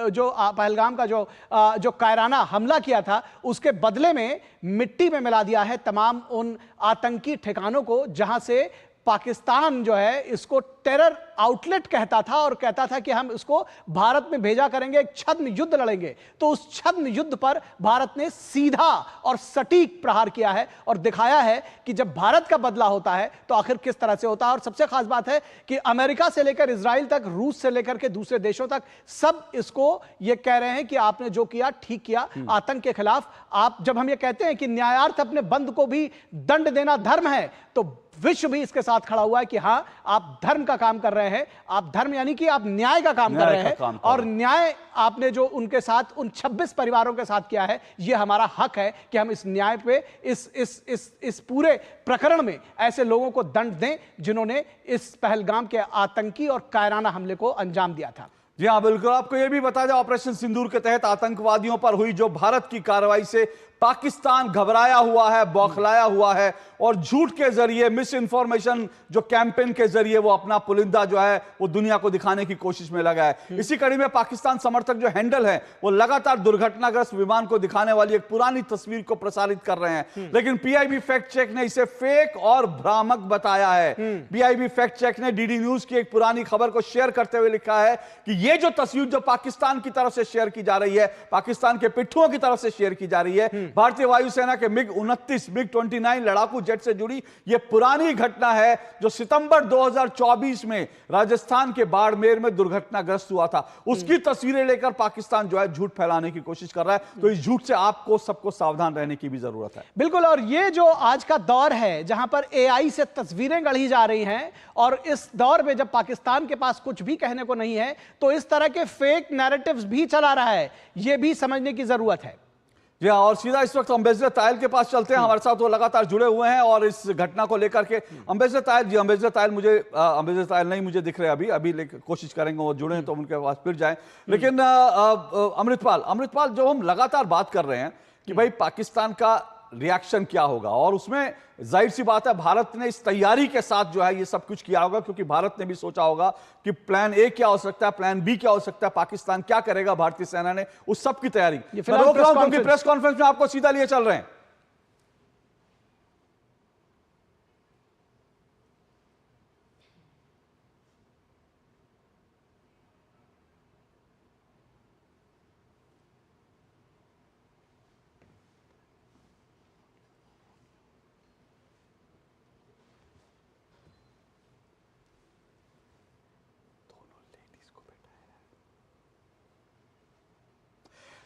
Speaker 1: जो पहलगाम का जो कायराना हमला किया था उसके बदले में मिट्टी में मिला दिया है तमाम उन आतंकी ठिकानों को जहां से पाकिस्तान जो है इसको टेरर आउटलेट कहता था और कहता था कि हम इसको भारत में भेजा करेंगे, एक छद्म युद्ध लड़ेंगे। तो उस छद्म युद्ध पर भारत ने सीधा और सटीक प्रहार किया है और दिखाया है कि जब भारत का बदला होता है तो आखिर किस तरह से होता है। और सबसे खास बात है कि अमेरिका से लेकर इजराइल तक, रूस से लेकर के दूसरे देशों तक सब इसको ये कह रहे हैं कि आपने जो किया ठीक किया आतंक के खिलाफ। आप, जब हम ये कहते हैं कि न्यायार्थ अपने बंद को भी दंड देना धर्म है, तो विश्व भी इसके साथ खड़ा हुआ है कि हां, आप धर्म का काम कर रहे हैं। आप धर्म यानी कि आप न्याय का काम कर रहे हैं, और न्याय आपने जो उनके साथ, उन 26 परिवारों के साथ किया है, यह हमारा हक है कि हम इस न्याय पे, इस पूरे प्रकरण में ऐसे लोगों को दंड दें जिन्होंने इस पहलगाम के आतंकी और कायराना हमले को अंजाम दिया था।
Speaker 2: जी हाँ, बिल्कुल। आपको यह भी बता दें, ऑपरेशन सिंदूर के तहत आतंकवादियों पर हुई जो भारत की कार्रवाई से पाकिस्तान घबराया हुआ है, बौखलाया हुआ है, और झूठ के जरिए, मिस इंफॉर्मेशन जो कैंपेन के जरिए वो अपना पुलिंदा जो है वो दुनिया को दिखाने की कोशिश में लगा है। इसी कड़ी में पाकिस्तान समर्थक जो हैंडल है वो लगातार दुर्घटनाग्रस्त विमान को दिखाने वाली एक पुरानी तस्वीर को प्रसारित कर रहे हैं। लेकिन पीआईबी फैक्ट चेक ने इसे फेक और भ्रामक बताया है। पीआईबी फैक्ट चेक ने डीडी न्यूज की एक पुरानी खबर को शेयर करते हुए लिखा है कि ये जो तस्वीर जो पाकिस्तान की तरफ से शेयर की जा रही है, पाकिस्तान के पिट्ठुओं की तरफ से शेयर की जा रही है, भारतीय वायुसेना के मिग-29, मिग-29 लड़ाकू जेट से जुड़ी यह पुरानी घटना है जो सितंबर 2024 में राजस्थान के बाड़मेर में दुर्घटनाग्रस्त हुआ था। उसकी तस्वीरें लेकर पाकिस्तान जो है झूठ फैलाने की कोशिश कर रहा है। तो इस झूठ से आपको सबको सावधान रहने की भी जरूरत है।
Speaker 1: बिल्कुल। और ये जो आज का दौर है जहां पर एआई से तस्वीरें गढ़ी जा रही हैं, और इस दौर में जब पाकिस्तान के पास कुछ भी कहने को नहीं है तो इस तरह के फेक नैरेटिव्स भी चला रहा है, यह भी समझने की जरूरत है।
Speaker 2: जी हाँ, और सीधा इस वक्त अम्बेसडर तायल के पास चलते हैं। हमारे साथ वो लगातार जुड़े हुए हैं और इस घटना को लेकर के। अम्बेसडर तायल जी, अम्बेसडर तायल अम्बेसडर तायल नहीं मुझे दिख रहे अभी कोशिश करेंगे वो जुड़े तो उनके पास फिर जाएं। लेकिन अमृतपाल, जो हम लगातार बात कर रहे हैं कि भाई पाकिस्तान का रिएक्शन क्या होगा, और उसमें जाहिर सी बात है भारत ने इस तैयारी के साथ जो है ये सब कुछ किया होगा, क्योंकि भारत ने भी सोचा होगा कि प्लान ए क्या हो सकता है, प्लान बी क्या हो सकता है, पाकिस्तान क्या करेगा, भारतीय सेना ने उस सब की तैयारी। मैं रोक रहा हूं क्योंकि प्रेस कॉन्फ्रेंस में आपको सीधा लिए चल रहे हैं।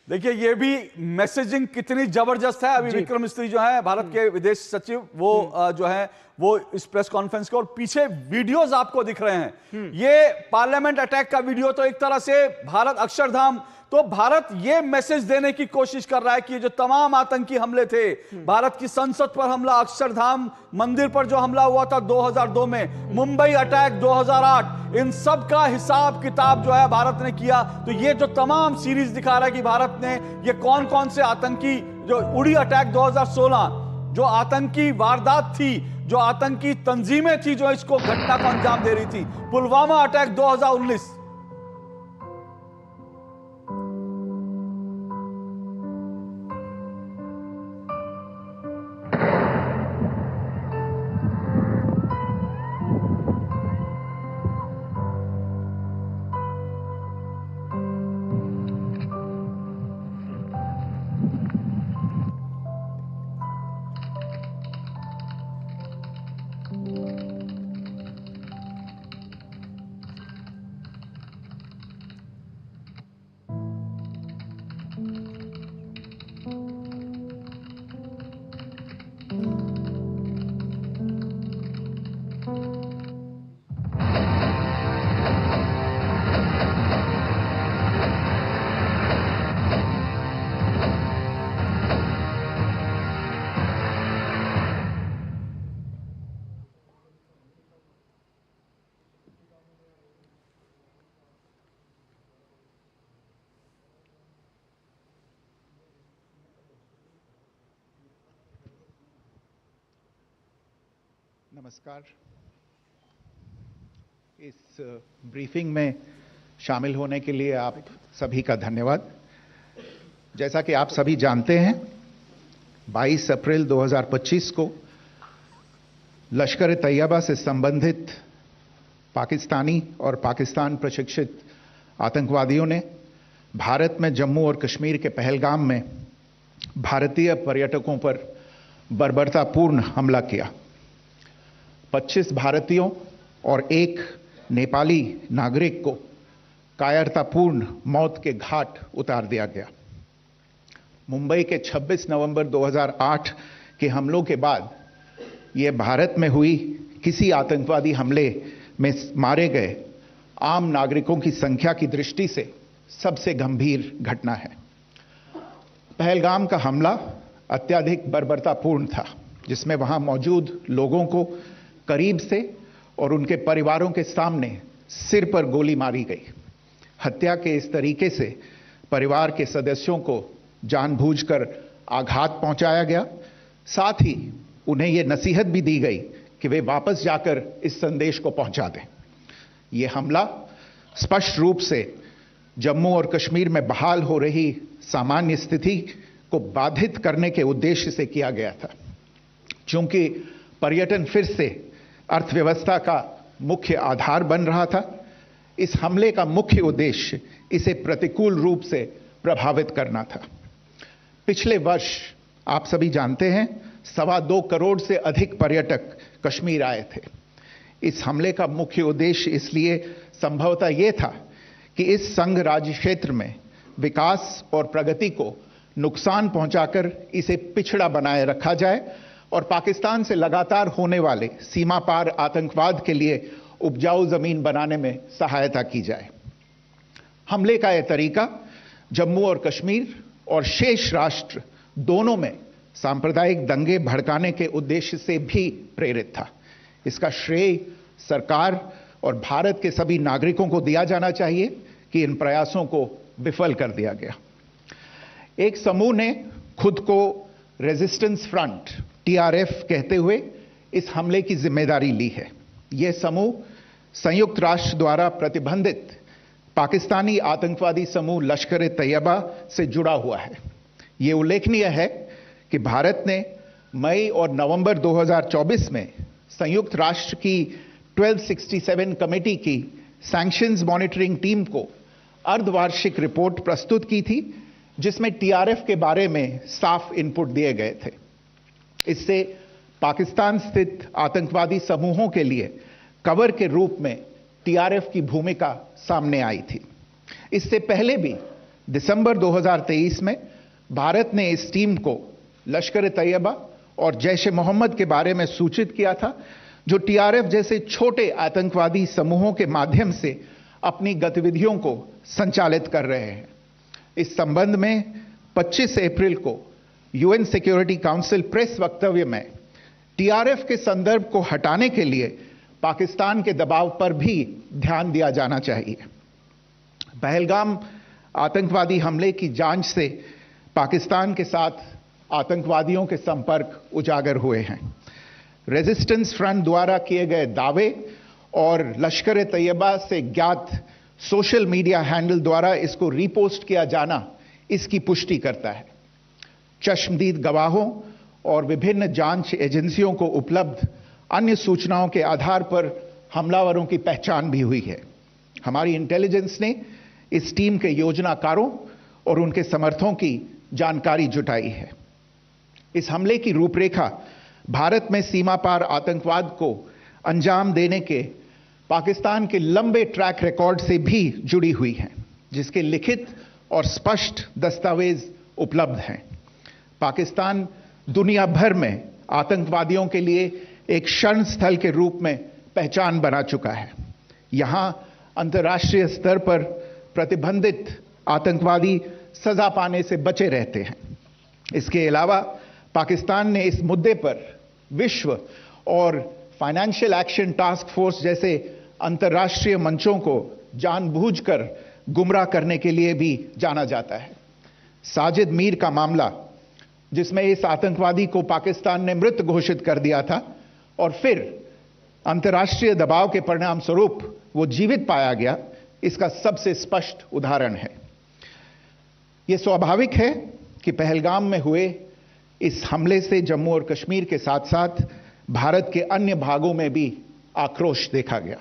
Speaker 2: देखिए ये भी मैसेजिंग कितनी जबरदस्त है। अभी विक्रम मिस्त्री जो है भारत के विदेश सचिव, वो जो है वो इस प्रेस कॉन्फ्रेंस के और पीछे वीडियोस आपको दिख रहे हैं। ये पार्लियामेंट अटैक का वीडियो तो एक तरह से भारत अक्षरधाम, तो भारत ये मैसेज देने की कोशिश कर रहा है कि जो तमाम आतंकी हमले थे, भारत की संसद पर हमला, अक्षरधाम मंदिर पर जो हमला हुआ था 2002 में, मुंबई अटैक 2008, इन सब का हिसाब किताब जो है भारत ने किया। तो ये जो तमाम सीरीज दिखा रहा है कि भारत ने ये कौन कौन से आतंकी, जो उड़ी अटैक 2016, जो आतंकी वारदात थी, जो आतंकी तंजीमें थी जो इसको घटना को अंजाम दे रही थी, पुलवामा अटैक 2019,
Speaker 7: नमस्कार। इस ब्रीफिंग में शामिल होने के लिए आप सभी का धन्यवाद। जैसा कि आप सभी जानते हैं, 22 अप्रैल 2025 को लश्कर तैयबा से संबंधित पाकिस्तानी और पाकिस्तान प्रशिक्षित आतंकवादियों ने भारत में जम्मू और कश्मीर के पहलगाम में भारतीय पर्यटकों पर बर्बरतापूर्ण हमला किया। 25 भारतीयों और एक नेपाली नागरिक को कायरतापूर्ण मौत के घाट उतार दिया गया। मुंबई के 26 नवंबर 2008 के हमलों के बाद यह भारत में हुई किसी आतंकवादी हमले में मारे गए आम नागरिकों की संख्या की दृष्टि से सबसे गंभीर घटना है। पहलगाम का हमला अत्यधिक बर्बरतापूर्ण था, जिसमें वहां मौजूद लोगों को करीब से और उनके परिवारों के सामने सिर पर गोली मारी गई। हत्या के इस तरीके से परिवार के सदस्यों को जानबूझकर आघात पहुंचाया गया। साथ ही उन्हें यह नसीहत भी दी गई कि वे वापस जाकर इस संदेश को पहुंचा दें। यह हमला स्पष्ट रूप से जम्मू और कश्मीर में बहाल हो रही सामान्य स्थिति को बाधित करने के उद्देश्य से किया गया था। चूंकि पर्यटन फिर से अर्थव्यवस्था का मुख्य आधार बन रहा था, इस हमले का मुख्य उद्देश्य इसे प्रतिकूल रूप से प्रभावित करना था। पिछले वर्ष आप सभी जानते हैं 2.25 करोड़ से अधिक पर्यटक कश्मीर आए थे। इस हमले का मुख्य उद्देश्य इसलिए संभवतः यह था कि इस संघ राज्य क्षेत्र में विकास और प्रगति को नुकसान पहुंचाकर इसे पिछड़ा बनाए रखा जाए और पाकिस्तान से लगातार होने वाले सीमा पार आतंकवाद के लिए उपजाऊ जमीन बनाने में सहायता की जाए। हमले का यह तरीका जम्मू और कश्मीर और शेष राष्ट्र दोनों में सांप्रदायिक दंगे भड़काने के उद्देश्य से भी प्रेरित था। इसका श्रेय सरकार और भारत के सभी नागरिकों को दिया जाना चाहिए कि इन प्रयासों को विफल कर दिया गया। एक समूह ने खुद को रेजिस्टेंस फ्रंट TRF कहते हुए इस हमले की जिम्मेदारी ली है। यह समूह संयुक्त राष्ट्र द्वारा प्रतिबंधित पाकिस्तानी आतंकवादी समूह लश्कर तैयबा से जुड़ा हुआ है। यह उल्लेखनीय है कि भारत ने मई और नवंबर 2024 में संयुक्त राष्ट्र की 1267 कमेटी की सैंक्शंस मॉनिटरिंग टीम को अर्धवार्षिक रिपोर्ट प्रस्तुत की थी, जिसमें TRF के बारे में साफ इनपुट दिए गए थे। इससे पाकिस्तान स्थित आतंकवादी समूहों के लिए कवर के रूप में TRF की भूमिका सामने आई थी। इससे पहले भी दिसंबर 2023 में भारत ने इस टीम को लश्कर-ए-तैयबा और जैश-ए-मोहम्मद के बारे में सूचित किया था, जो टीआरएफ जैसे छोटे आतंकवादी समूहों के माध्यम से अपनी गतिविधियों को संचालित कर रहे हैं। इस संबंध में 25 अप्रैल को यूएन सिक्योरिटी काउंसिल प्रेस वक्तव्य में टीआरएफ के संदर्भ को हटाने के लिए पाकिस्तान के दबाव पर भी ध्यान दिया जाना चाहिए। पहलगाम आतंकवादी हमले की जांच से पाकिस्तान के साथ आतंकवादियों के संपर्क उजागर हुए हैं। रेजिस्टेंस फ्रंट द्वारा किए गए दावे और लश्कर-ए-तैयबा से ज्ञात सोशल मीडिया हैंडल द्वारा इसको रीपोस्ट किया जाना इसकी पुष्टि करता है। चश्मदीद गवाहों और विभिन्न जांच एजेंसियों को उपलब्ध अन्य सूचनाओं के आधार पर हमलावरों की पहचान भी हुई है। हमारी इंटेलिजेंस ने इस टीम के योजनाकारों और उनके समर्थकों की जानकारी जुटाई है। इस हमले की रूपरेखा भारत में सीमा पार आतंकवाद को अंजाम देने के पाकिस्तान के लंबे ट्रैक रिकॉर्ड से भी जुड़ी हुई है, जिसके लिखित और स्पष्ट दस्तावेज उपलब्ध हैं। पाकिस्तान दुनिया भर में आतंकवादियों के लिए एक शरण स्थल के रूप में पहचान बना चुका है। यहां अंतर्राष्ट्रीय स्तर पर प्रतिबंधित आतंकवादी सजा पाने से बचे रहते हैं। इसके अलावा पाकिस्तान ने इस मुद्दे पर विश्व और फाइनेंशियल एक्शन टास्क फोर्स जैसे अंतर्राष्ट्रीय मंचों को जानबूझकर गुमराह करने के लिए भी जाना जाता है। साजिद मीर का मामला, जिसमें इस आतंकवादी को पाकिस्तान ने मृत घोषित कर दिया था और फिर अंतर्राष्ट्रीय दबाव के परिणाम स्वरूप वो जीवित पाया गया, इसका सबसे स्पष्ट उदाहरण है। यह स्वाभाविक है कि पहलगाम में हुए इस हमले से जम्मू और कश्मीर के साथ साथ भारत के अन्य भागों में भी आक्रोश देखा गया।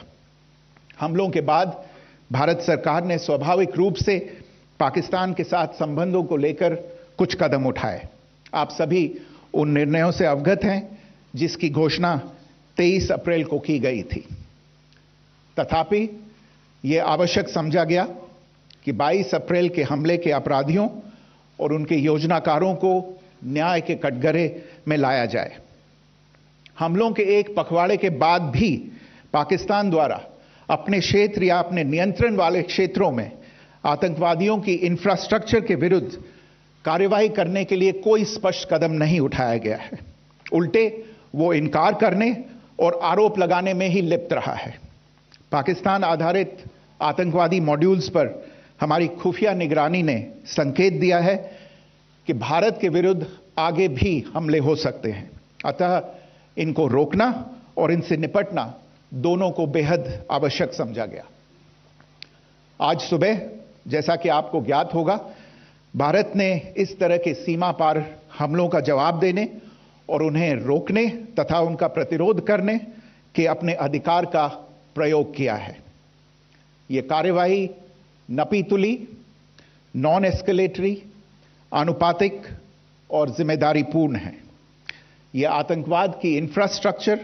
Speaker 7: हमलों के बाद भारत सरकार ने स्वाभाविक रूप से पाकिस्तान के साथ संबंधों को लेकर कुछ कदम उठाए। आप सभी उन निर्णयों से अवगत हैं जिसकी घोषणा 23 अप्रैल को की गई थी। तथापि यह आवश्यक समझा गया कि 22 अप्रैल के हमले के अपराधियों और उनके योजनाकारों को न्याय के कटघरे में लाया जाए। हमलों के एक पखवाड़े के बाद भी पाकिस्तान द्वारा अपने क्षेत्र या अपने नियंत्रण वाले क्षेत्रों में आतंकवादियों की इंफ्रास्ट्रक्चर के विरुद्ध कार्यवाही करने के लिए कोई स्पष्ट कदम नहीं उठाया गया है। उल्टे वो इनकार करने और आरोप लगाने में ही लिप्त रहा है। पाकिस्तान आधारित आतंकवादी मॉड्यूल्स पर हमारी खुफिया निगरानी ने संकेत दिया है कि भारत के विरुद्ध आगे भी हमले हो सकते हैं। अतः इनको रोकना और इनसे निपटना दोनों को बेहद आवश्यक समझा गया। आज सुबह, जैसा कि आपको ज्ञात होगा, भारत ने इस तरह के सीमा पार हमलों का जवाब देने और उन्हें रोकने तथा उनका प्रतिरोध करने के अपने अधिकार का प्रयोग किया है। यह कार्यवाही नपीतुली, नॉन एस्केलेटरी, आनुपातिक और जिम्मेदारीपूर्ण है। यह आतंकवाद की इंफ्रास्ट्रक्चर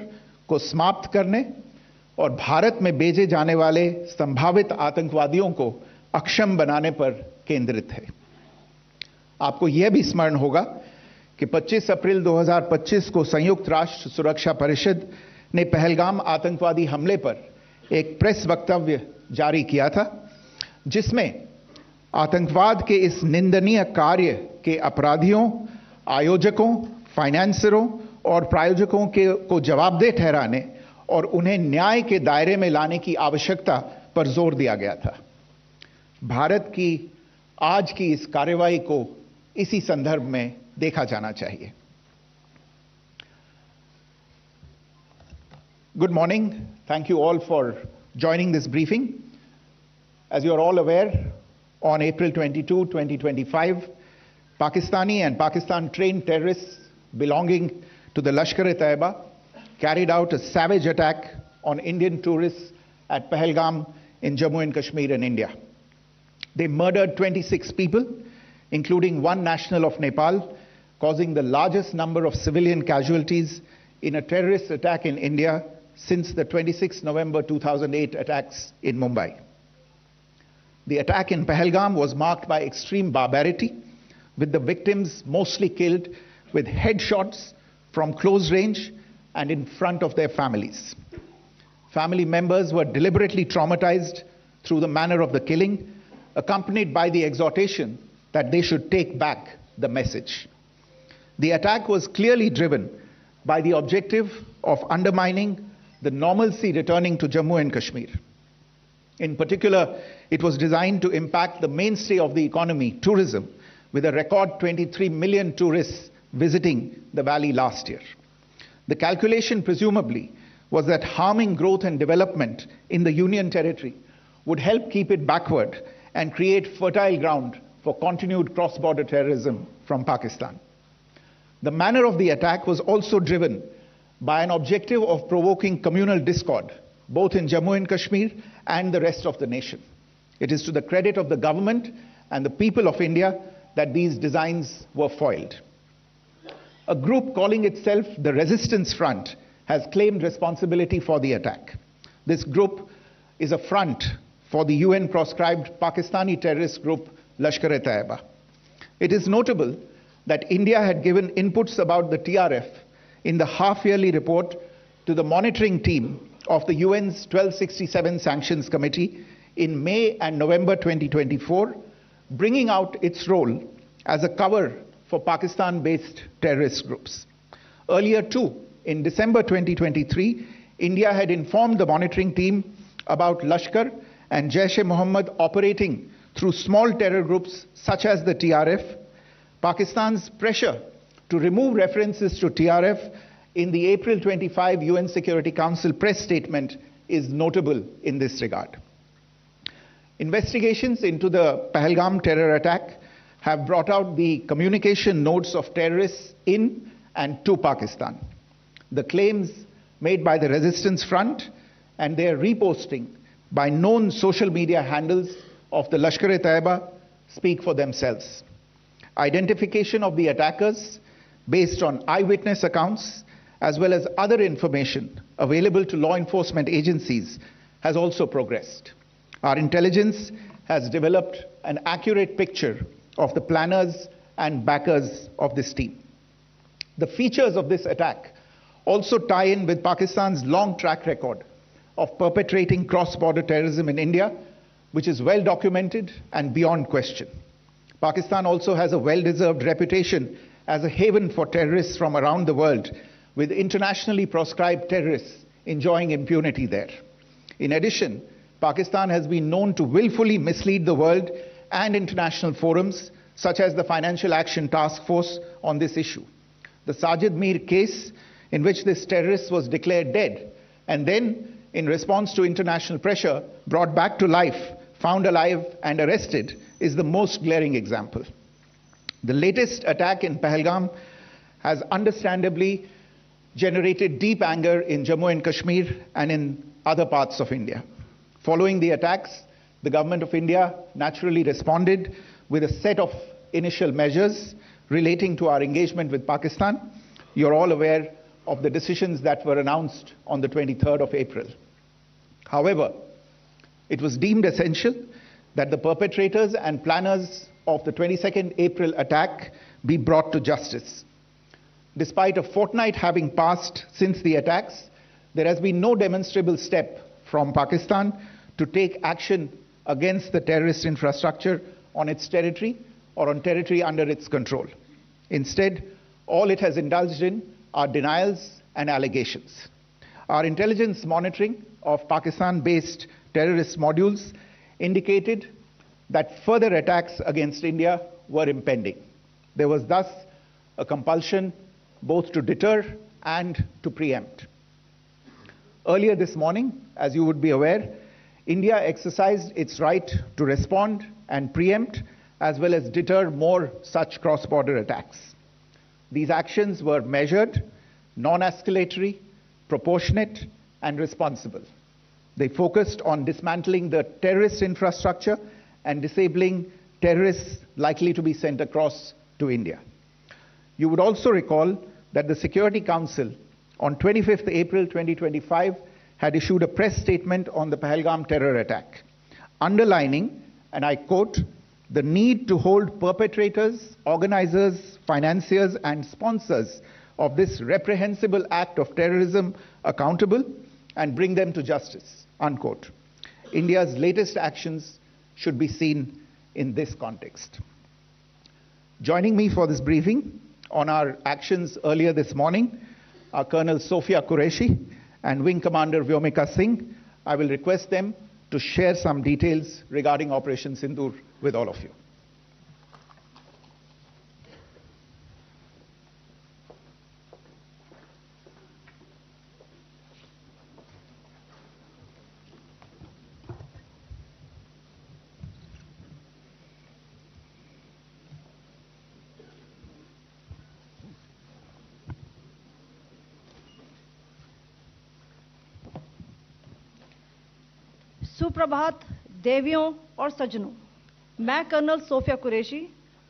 Speaker 7: को समाप्त करने और भारत में भेजे जाने वाले संभावित आतंकवादियों को अक्षम बनाने पर केंद्रित है। आपको यह भी स्मरण होगा कि 25 अप्रैल 2025 को संयुक्त राष्ट्र सुरक्षा परिषद ने पहलगाम आतंकवादी हमले पर एक प्रेस वक्तव्य जारी किया था, जिसमें आतंकवाद के इस निंदनीय कार्य के अपराधियों, आयोजकों, फाइनेंसरों और प्रायोजकों को जवाबदेह ठहराने और उन्हें न्याय के दायरे में लाने की आवश्यकता पर जोर दिया गया था। भारत की आज की इस कार्रवाई को इसी संदर्भ में देखा जाना चाहिए। Good morning. Thank you all for joining this briefing. As you are all aware, on April 22, 2025, Pakistani and Pakistan-trained terrorists belonging to the Lashkar-e-Taiba carried out a savage attack on Indian tourists at Pahalgam in Jammu and Kashmir in India. They murdered 26 people, including one national of Nepal, causing the largest number of civilian casualties in a terrorist attack in India since the 26 November 2008 attacks in Mumbai. The attack in Pahalgam was marked by extreme barbarity, with the victims mostly killed with headshots from close range and in front of their families. Family members were deliberately traumatized through the manner of the killing, accompanied by the exhortation that they should take back the message. The attack was clearly driven by the objective of undermining the normalcy returning to Jammu and Kashmir. In particular, it was designed to impact the mainstay of the economy, tourism, with a record 23 million tourists visiting the valley last year. The calculation presumably was that harming growth and development in the Union Territory would help keep it backward and create fertile ground for continued cross-border terrorism from Pakistan. The manner of the attack was also driven by an objective of provoking communal discord, both in Jammu and Kashmir and the rest of the nation. It is to the credit of the government and the people of India that these designs were foiled. A group calling itself the Resistance Front has claimed responsibility for the attack. This group is a front for the UN-proscribed Pakistani terrorist group Lashkar-e-Taiba. It is notable that India had given inputs about the TRF in the half-yearly report to the monitoring team of the UN's 1267 Sanctions Committee in May and November 2024, bringing out its role as a cover for Pakistan-based terrorist groups. Earlier too, in December 2023, India had informed the monitoring team about Lashkar and Jaish-e-Mohammed operating through small terror groups such as the TRF. Pakistan's pressure to remove references to TRF in the April 25 UN Security Council press statement is notable in this regard. Investigations into the Pahalgam terror attack have brought out the communication notes of terrorists in and to Pakistan. The claims made by the Resistance Front and their reposting by known social media handles of the Lashkar-e-Taiba speak for themselves. Identification of the attackers based on eyewitness accounts as well as other information available to law enforcement agencies has also progressed. Our intelligence has developed an accurate picture of the planners and backers of this team. The features of this attack also tie in with Pakistan's long track record of perpetrating cross-border terrorism in India, which is well documented and beyond question. Pakistan also has a well-deserved reputation as a haven for terrorists from around the world, with internationally proscribed terrorists enjoying impunity there. In addition, Pakistan has been known to willfully mislead the world and international forums, such as the Financial Action Task Force, on this issue. The Sajid Mir case, in which this terrorist was declared dead, and then, in response to international pressure, brought back to life, found alive and arrested, is the most glaring example. The latest attack in Pahalgam has understandably generated deep anger in Jammu and Kashmir and in other parts of India. Following the attacks, the government of India naturally responded with a set of initial measures relating to our engagement with Pakistan. You're all aware of the decisions that were announced on the 23rd of April. However, it was deemed essential that the perpetrators and planners of the 22nd April attack be brought to justice. Despite a fortnight having passed since the attacks, there has been no demonstrable step from Pakistan to take action against the terrorist infrastructure on its territory or on territory under its control. Instead, all it has indulged in are denials and allegations. Our intelligence monitoring of Pakistan-based terrorist modules indicated that further attacks against India were impending. There was thus a compulsion both to deter and to preempt. Earlier this morning, as you would be aware, India exercised its right to respond and preempt as well as deter more such cross-border attacks. These actions were measured, non-escalatory, proportionate, and responsible. They focused on dismantling the terrorist infrastructure and disabling terrorists likely to be sent across to India. You would also recall that the Security Council on 25th April 2025 had issued a press statement on the Pahalgam terror attack, underlining and I quote, the need to hold perpetrators, organizers, financiers, and sponsors of this reprehensible act of terrorism accountable and bring them to justice, unquote. India's latest actions should be seen in this context. Joining me for this briefing on our actions earlier this morning are Colonel Sophia Qureshi and Wing Commander Vyomika Singh. I will request them to share some details regarding Operation Sindoor with all of you.
Speaker 8: सुप्रभात देवियों और सज्जनों, मैं colonel Sophia Qureshi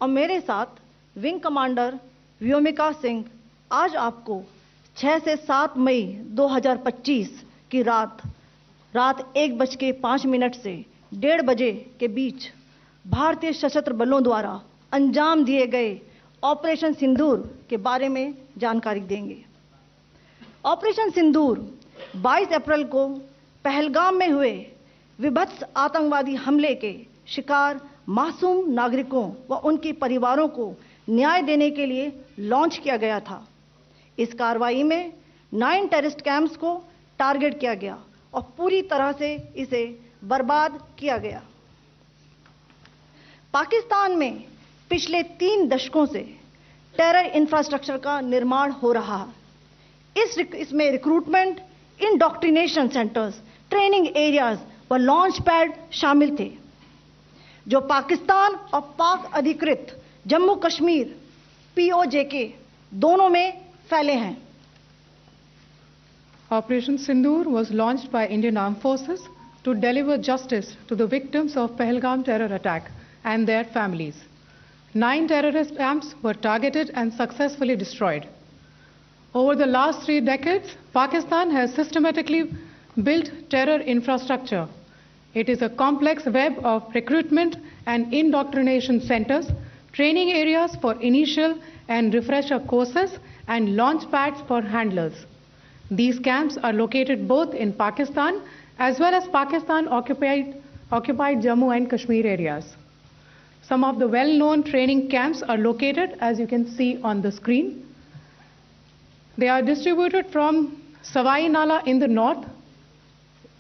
Speaker 8: और मेरे साथ wing commander Vyomika Singh आज आपको 6 से 7 मई 2025 की रात 1:05 से 1:30 बजे के बीच भारतीय सशस्त्र बलों द्वारा अंजाम दिए गए ऑपरेशन सिंदूर के बारे में जानकारी देंगे। ऑपरेशन सिंदूर 22 अप्रैल को पहलगाम में हुए विभत्स आतंकवादी हमले के शिकार मासूम नागरिकों व उनके परिवारों को न्याय देने के लिए लॉन्च किया गया था। इस कार्रवाई में 9 टेररिस्ट कैंप्स को टारगेट किया गया और पूरी तरह से इसे बर्बाद किया गया। पाकिस्तान में पिछले 3 दशकों से टेरर इंफ्रास्ट्रक्चर का निर्माण हो रहा है। इसमें recruitment, indoctrination centres, training areas व लॉन्च पैड शामिल थे, जो पाकिस्तान और पाक अधिकृत जम्मू कश्मीर POJK दोनों में फैले हैं।
Speaker 9: Operation Sindoor was launched by Indian Armed Forces to deliver justice to the victims of Pahalgam terror attack and their families. 9 terrorist camps were targeted and successfully destroyed. Over the last 3 decades, Pakistan has systematically built terror infrastructure. It is a complex web of recruitment and indoctrination centers, training areas for initial and refresher courses, and launch pads for handlers. These camps are located both in Pakistan as well as Pakistan-occupied Jammu and Kashmir areas. Some of the well-known training camps are located, as you can see on the screen. They are distributed from Savai Nala in the north,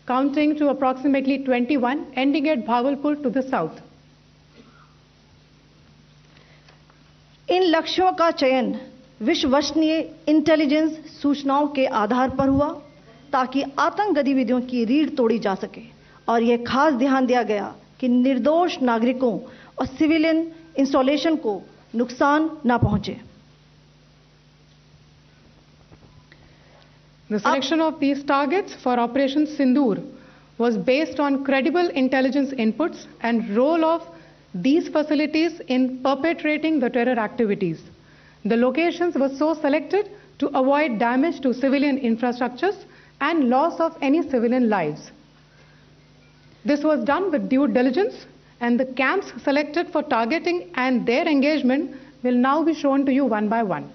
Speaker 9: counting to approximately 21, ending at Bhagalpur to the south.
Speaker 8: इन लक्ष्यों का चयन विश्वसनीय intelligence सूचनाओं के आधार पर हुआ ताकि आतंक गतिविधियों की रीढ़ तोड़ी जा सके, और यह खास ध्यान दिया गया कि निर्दोष नागरिकों और सिविलियन इंस्टॉलेशन को नुकसान न पहुंचे।
Speaker 9: The selection of these targets for Operation Sindoor was based on credible intelligence inputs and role of these facilities in perpetrating the terror activities. The locations were so selected to avoid damage to civilian infrastructures and loss of any civilian lives. This was done with due diligence, and the camps selected for targeting and their engagement will now be shown to you one by one.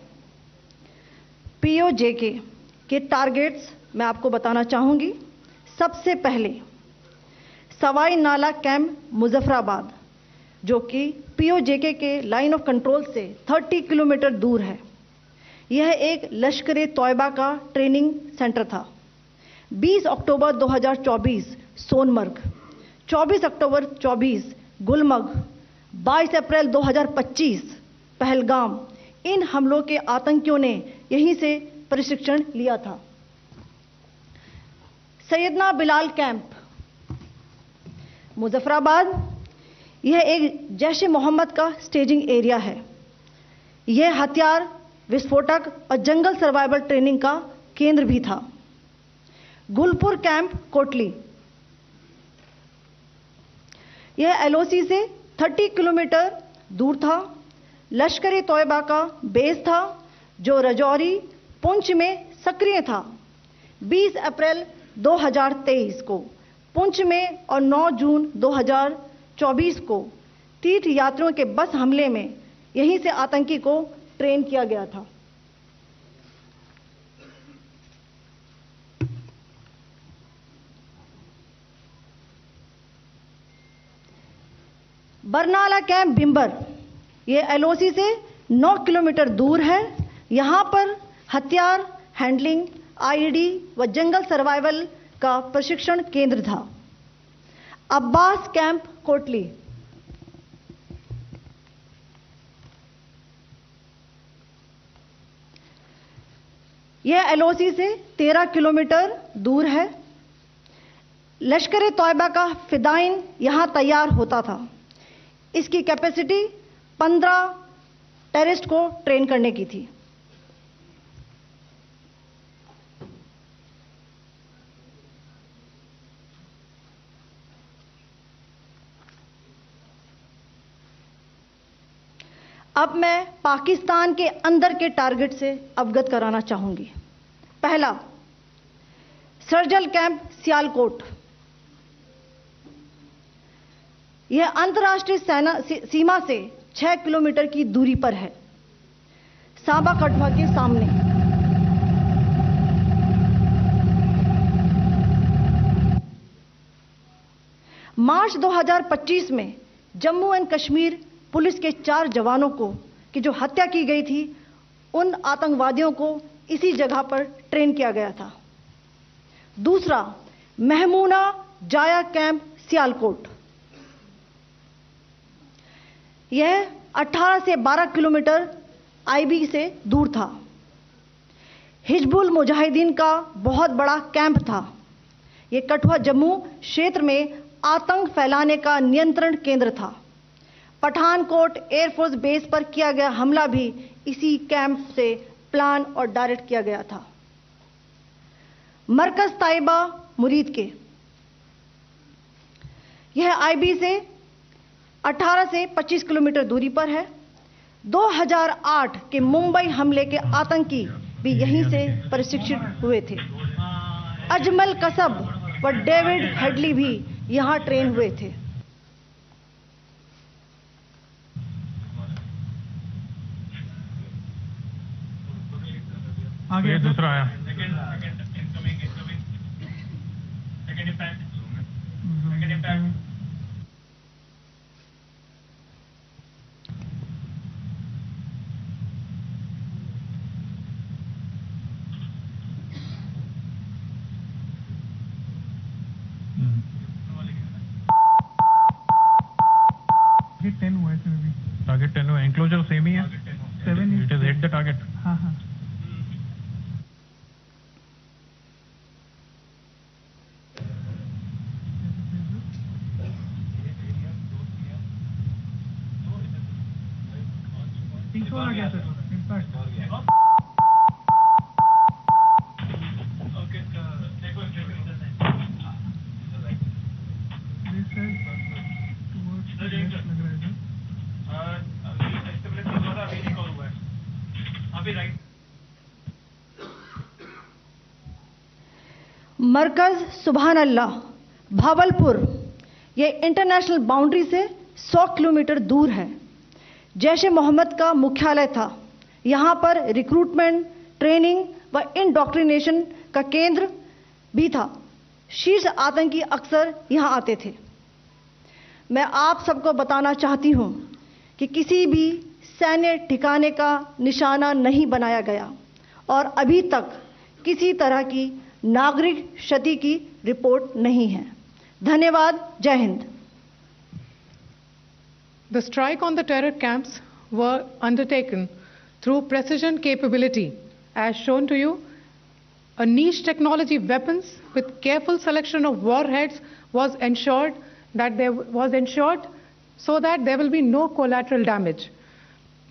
Speaker 8: POJK के targets मैं आपको बताना चाहूंगी। सबसे पहले सवाई नाला camp Muzaffarabad, जो कि POJK के लाइन ऑफ कंट्रोल से 30 किलोमीटर दूर है। यह एक लश्कर तौयबा का ट्रेनिंग सेंटर था। 20 अक्टूबर 2024 सोनमर्ग, 24 अक्टूबर 24 गुलमर्ग, 22 अप्रैल 2025 पहलगाम, इन हमलों के आतंकियों ने यहीं से प्रशिक्षण लिया था। सैयदना बिलाल कैंप मुजफ्फराबाद, यह एक जैश ए मोहम्मद का स्टेजिंग एरिया है। यह हथियार, विस्फोटक और जंगल सर्वाइवल ट्रेनिंग का केंद्र भी था। गुलपुर कैंप कोटली, यह LOC से 30 किलोमीटर दूर था। लश्कर तौयबा का बेस था, जो रजौरी पुंछ में सक्रिय था। 20 अप्रैल 2023 को पुंछ में और 9 जून 24 को तीर्थ यात्रियों के बस हमले में यहीं से आतंकी को ट्रेन किया गया था। बरनाला कैंप भिंबर, ये एलओसी से 9 किलोमीटर दूर है। यहां पर हथियार हैंडलिंग, आईईडी व जंगल सर्वाइवल का प्रशिक्षण केंद्र था। अब्बास कैंप कोटली, यह एलओसी से 13 किलोमीटर दूर है। लश्कर तौयबा का फिदाइन यहां तैयार होता था। इसकी कैपेसिटी 15 टेररिस्ट को ट्रेन करने की थी। अब मैं पाकिस्तान के अंदर के टारगेट से अवगत कराना चाहूंगी। पहला, सर्जल कैंप सियालकोट। यह अंतर्राष्ट्रीय सीमा से 6 किलोमीटर की दूरी पर है, सांबा कठुआ के सामने। मार्च 2025 में जम्मू एंड कश्मीर पुलिस के 4 जवानों को की जो हत्या की गई थी, उन आतंकवादियों को इसी जगह पर ट्रेन किया गया था। दूसरा, महमूना जाया कैंप सियालकोट। यह 18 से 12 किलोमीटर आईबी से दूर था। हिजबुल मुजाहिदीन का बहुत बड़ा कैंप था। यह कठुआ जम्मू क्षेत्र में आतंक फैलाने का नियंत्रण केंद्र था। पठानकोट एयरफोर्स बेस पर किया गया हमला भी इसी कैंप से प्लान और डायरेक्ट किया गया था। मरकज ताइबा मुरीद के, यह आईबी से 18 से 25 किलोमीटर दूरी पर है। 2008 के मुंबई हमले के आतंकी भी यहीं से प्रशिक्षित हुए थे। अजमल कसब व डेविड हेडली भी यहां ट्रेन हुए थे।
Speaker 10: आगे दूसरा आया। टारगेट 10 हुआ, एंक्लोजर सेम ही है। 7 it is hit the target. हाँ हाँ। आ गया सर, इम्पैक्ट।
Speaker 8: मरकज सुभान अल्लाह भावलपुर, यह इंटरनेशनल बाउंड्री से 100 किलोमीटर दूर है। जैश ए मोहम्मद का मुख्यालय था। यहां पर रिक्रूटमेंट, ट्रेनिंग व इंडॉक्ट्रिनेशन का केंद्र भी था। शीर्ष आतंकी अक्सर यहां आते थे। मैं आप सबको बताना चाहती हूं कि किसी भी सैन्य ठिकाने का निशाना नहीं बनाया गया और अभी तक किसी तरह की नागरिक क्षति की रिपोर्ट नहीं है। धन्यवाद। जय Hind.
Speaker 9: The strike on the terror camps were undertaken through precision capability, as shown to you. A niche technology weapons with careful selection of warheads was ensured so that there will be no collateral damage.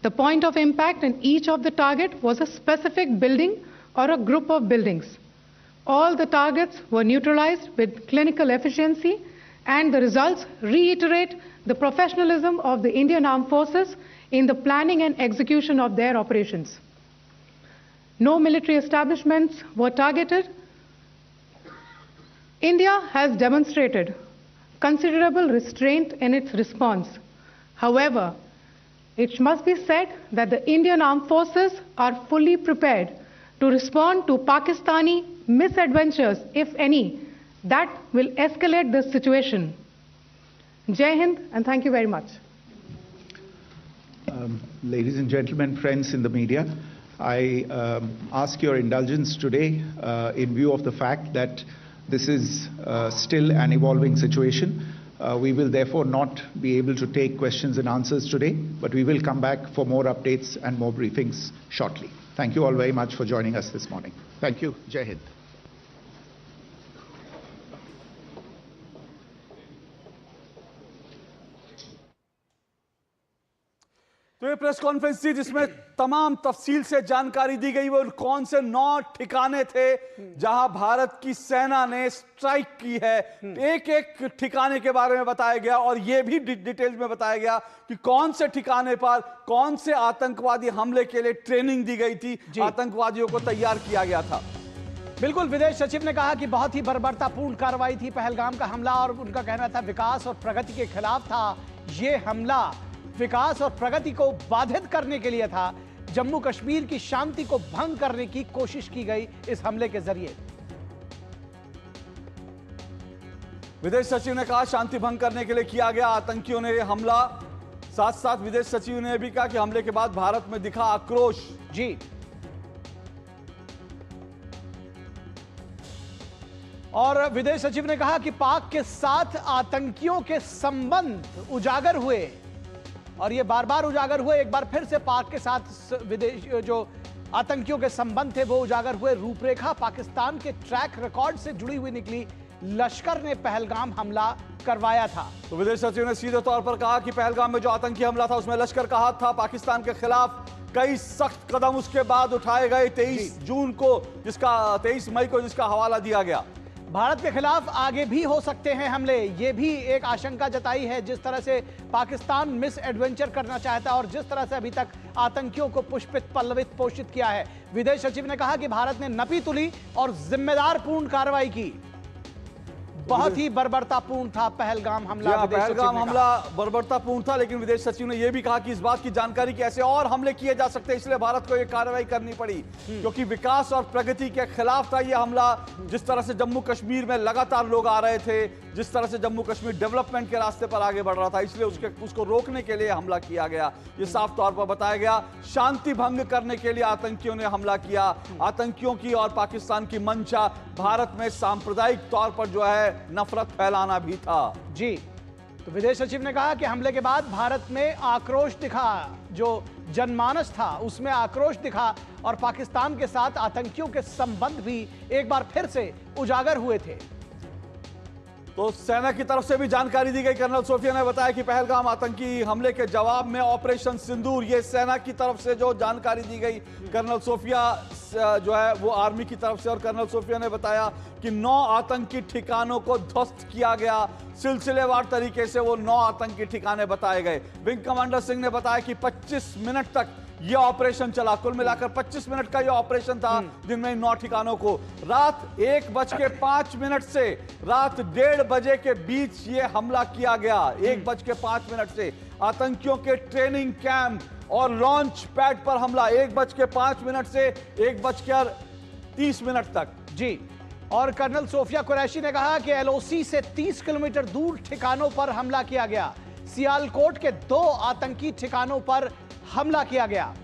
Speaker 9: The point of impact in each of the target was a specific building or a group of buildings. All the targets were neutralized with clinical efficiency, and the results reiterate the professionalism of the Indian Armed Forces in the planning and execution of their operations. No military establishments were targeted. India has demonstrated considerable restraint in its response. However, it must be said that the Indian Armed Forces are fully prepared to respond to Pakistani misadventures, if any, that will escalate the situation. Jai Hind, and thank you very much.
Speaker 7: Ladies and gentlemen, friends in the media, I ask your indulgence today in view of the fact that this is still an evolving situation. We will therefore not be able to take questions and answers today, but we will come back for more updates and more briefings shortly. Thank you all very much for joining us this morning. Thank you. Jai Hind.
Speaker 2: तो ये press conference थी जिसमें तमाम तफसील से जानकारी दी गई वो कौन से 9 ठिकाने थे जहां भारत की सेना ने स्ट्राइक की है। एक एक ठिकाने के बारे में बताया गया और यह भी डिटेल्स में बताया गया कि कौन से ठिकाने पर कौन से आतंकवादी हमले के लिए ट्रेनिंग दी गई थी, आतंकवादियों को तैयार किया गया था।
Speaker 1: बिल्कुल, विदेश सचिव ने कहा कि बहुत ही बर्बरतापूर्ण कार्रवाई थी पहलगाम का हमला और उनका कहना था विकास और प्रगति के खिलाफ था। ये हमला विकास और प्रगति को बाधित करने के लिए था। जम्मू कश्मीर की शांति को भंग करने की कोशिश की गई इस हमले के जरिए।
Speaker 2: विदेश सचिव ने कहा शांति भंग करने के लिए किया गया आतंकियों ने हमला। साथ साथ विदेश सचिव ने भी कहा कि हमले के बाद भारत में दिखा आक्रोश।
Speaker 1: जी, और विदेश सचिव ने कहा कि पाक के साथ आतंकियों के संबंध उजागर हुए और ये बार बार उजागर हुए। एक बार फिर से पाक के साथ विदेश जो आतंकियों के संबंध थे वो उजागर हुए। रूपरेखा पाकिस्तान के ट्रैक रिकॉर्ड से जुड़ी हुई निकली। लश्कर ने पहलगाम हमला करवाया था।
Speaker 2: तो विदेश सचिव ने सीधे तौर पर कहा कि पहलगाम में जो आतंकी हमला था उसमें लश्कर का हाथ था। पाकिस्तान के खिलाफ कई सख्त कदम उसके बाद उठाए गए। 23 मई को जिसका हवाला दिया गया।
Speaker 1: भारत के खिलाफ आगे भी हो सकते हैं हमले, ये भी एक आशंका जताई है। जिस तरह से पाकिस्तान मिस एडवेंचर करना चाहता है और जिस तरह से अभी तक आतंकियों को पुष्पित पल्लवित पोषित किया है। विदेश सचिव ने कहा कि भारत ने नपी तुली और जिम्मेदार पूर्ण कार्रवाई की। बहुत ही बर्बरतापूर्ण था पहलगाम हमला।
Speaker 2: पहलगाम हमला बर्बरतापूर्ण था, लेकिन विदेश सचिव ने यह भी कहा कि इस बात की जानकारी कि ऐसे और हमले किए जा सकते हैं, इसलिए भारत को यह कार्रवाई करनी पड़ी क्योंकि विकास और प्रगति के खिलाफ था यह हमला। जिस तरह से जम्मू कश्मीर में लगातार लोग आ रहे थे, जिस तरह से जम्मू कश्मीर डेवलपमेंट के रास्ते पर आगे बढ़ रहा था, इसलिए उसको रोकने के लिए हमला किया गया। यह साफ तौर पर बताया गया। शांति भंग करने के लिए आतंकियों ने हमला किया। आतंकियों की और पाकिस्तान की मंशा भारत में सांप्रदायिक तौर पर जो है नफरत फैलाना भी था।
Speaker 1: जी, तो विदेश सचिव ने कहा कि हमले के बाद भारत में आक्रोश दिखा, जो जनमानस था उसमें आक्रोश दिखा और पाकिस्तान के साथ आतंकियों के संबंध भी एक बार फिर से उजागर हुए थे।
Speaker 2: तो सेना की तरफ से भी जानकारी दी गई। कर्नल सोफिया ने बताया कि पहलगाम आतंकी हमले के जवाब में ऑपरेशन सिंदूर, ये सेना की तरफ से जो जानकारी दी गई। कर्नल सोफिया जो है वो आर्मी की तरफ से, और कर्नल सोफिया ने बताया कि 9 आतंकी ठिकानों को ध्वस्त किया गया। सिलसिलेवार तरीके से वो 9 आतंकी ठिकाने बताए गए। विंग कमांडर सिंह ने बताया कि 25 मिनट तक यह ऑपरेशन चला। कुल मिलाकर 25 मिनट का यह ऑपरेशन था, जिनमें 9 ठिकानों को रात 1:05 से रात 1:30 बजे के बीच यह हमला किया गया। 1:05 से आतंकियों के ट्रेनिंग कैंप और लॉन्च पैड पर हमला। 1:05 से 1:30 तक।
Speaker 1: जी, और कर्नल सोफिया कुरैशी ने कहा कि एलओसी से 30 किलोमीटर दूर ठिकानों पर हमला किया गया। सियालकोट के 2 आतंकी ठिकानों पर हमला किया गया।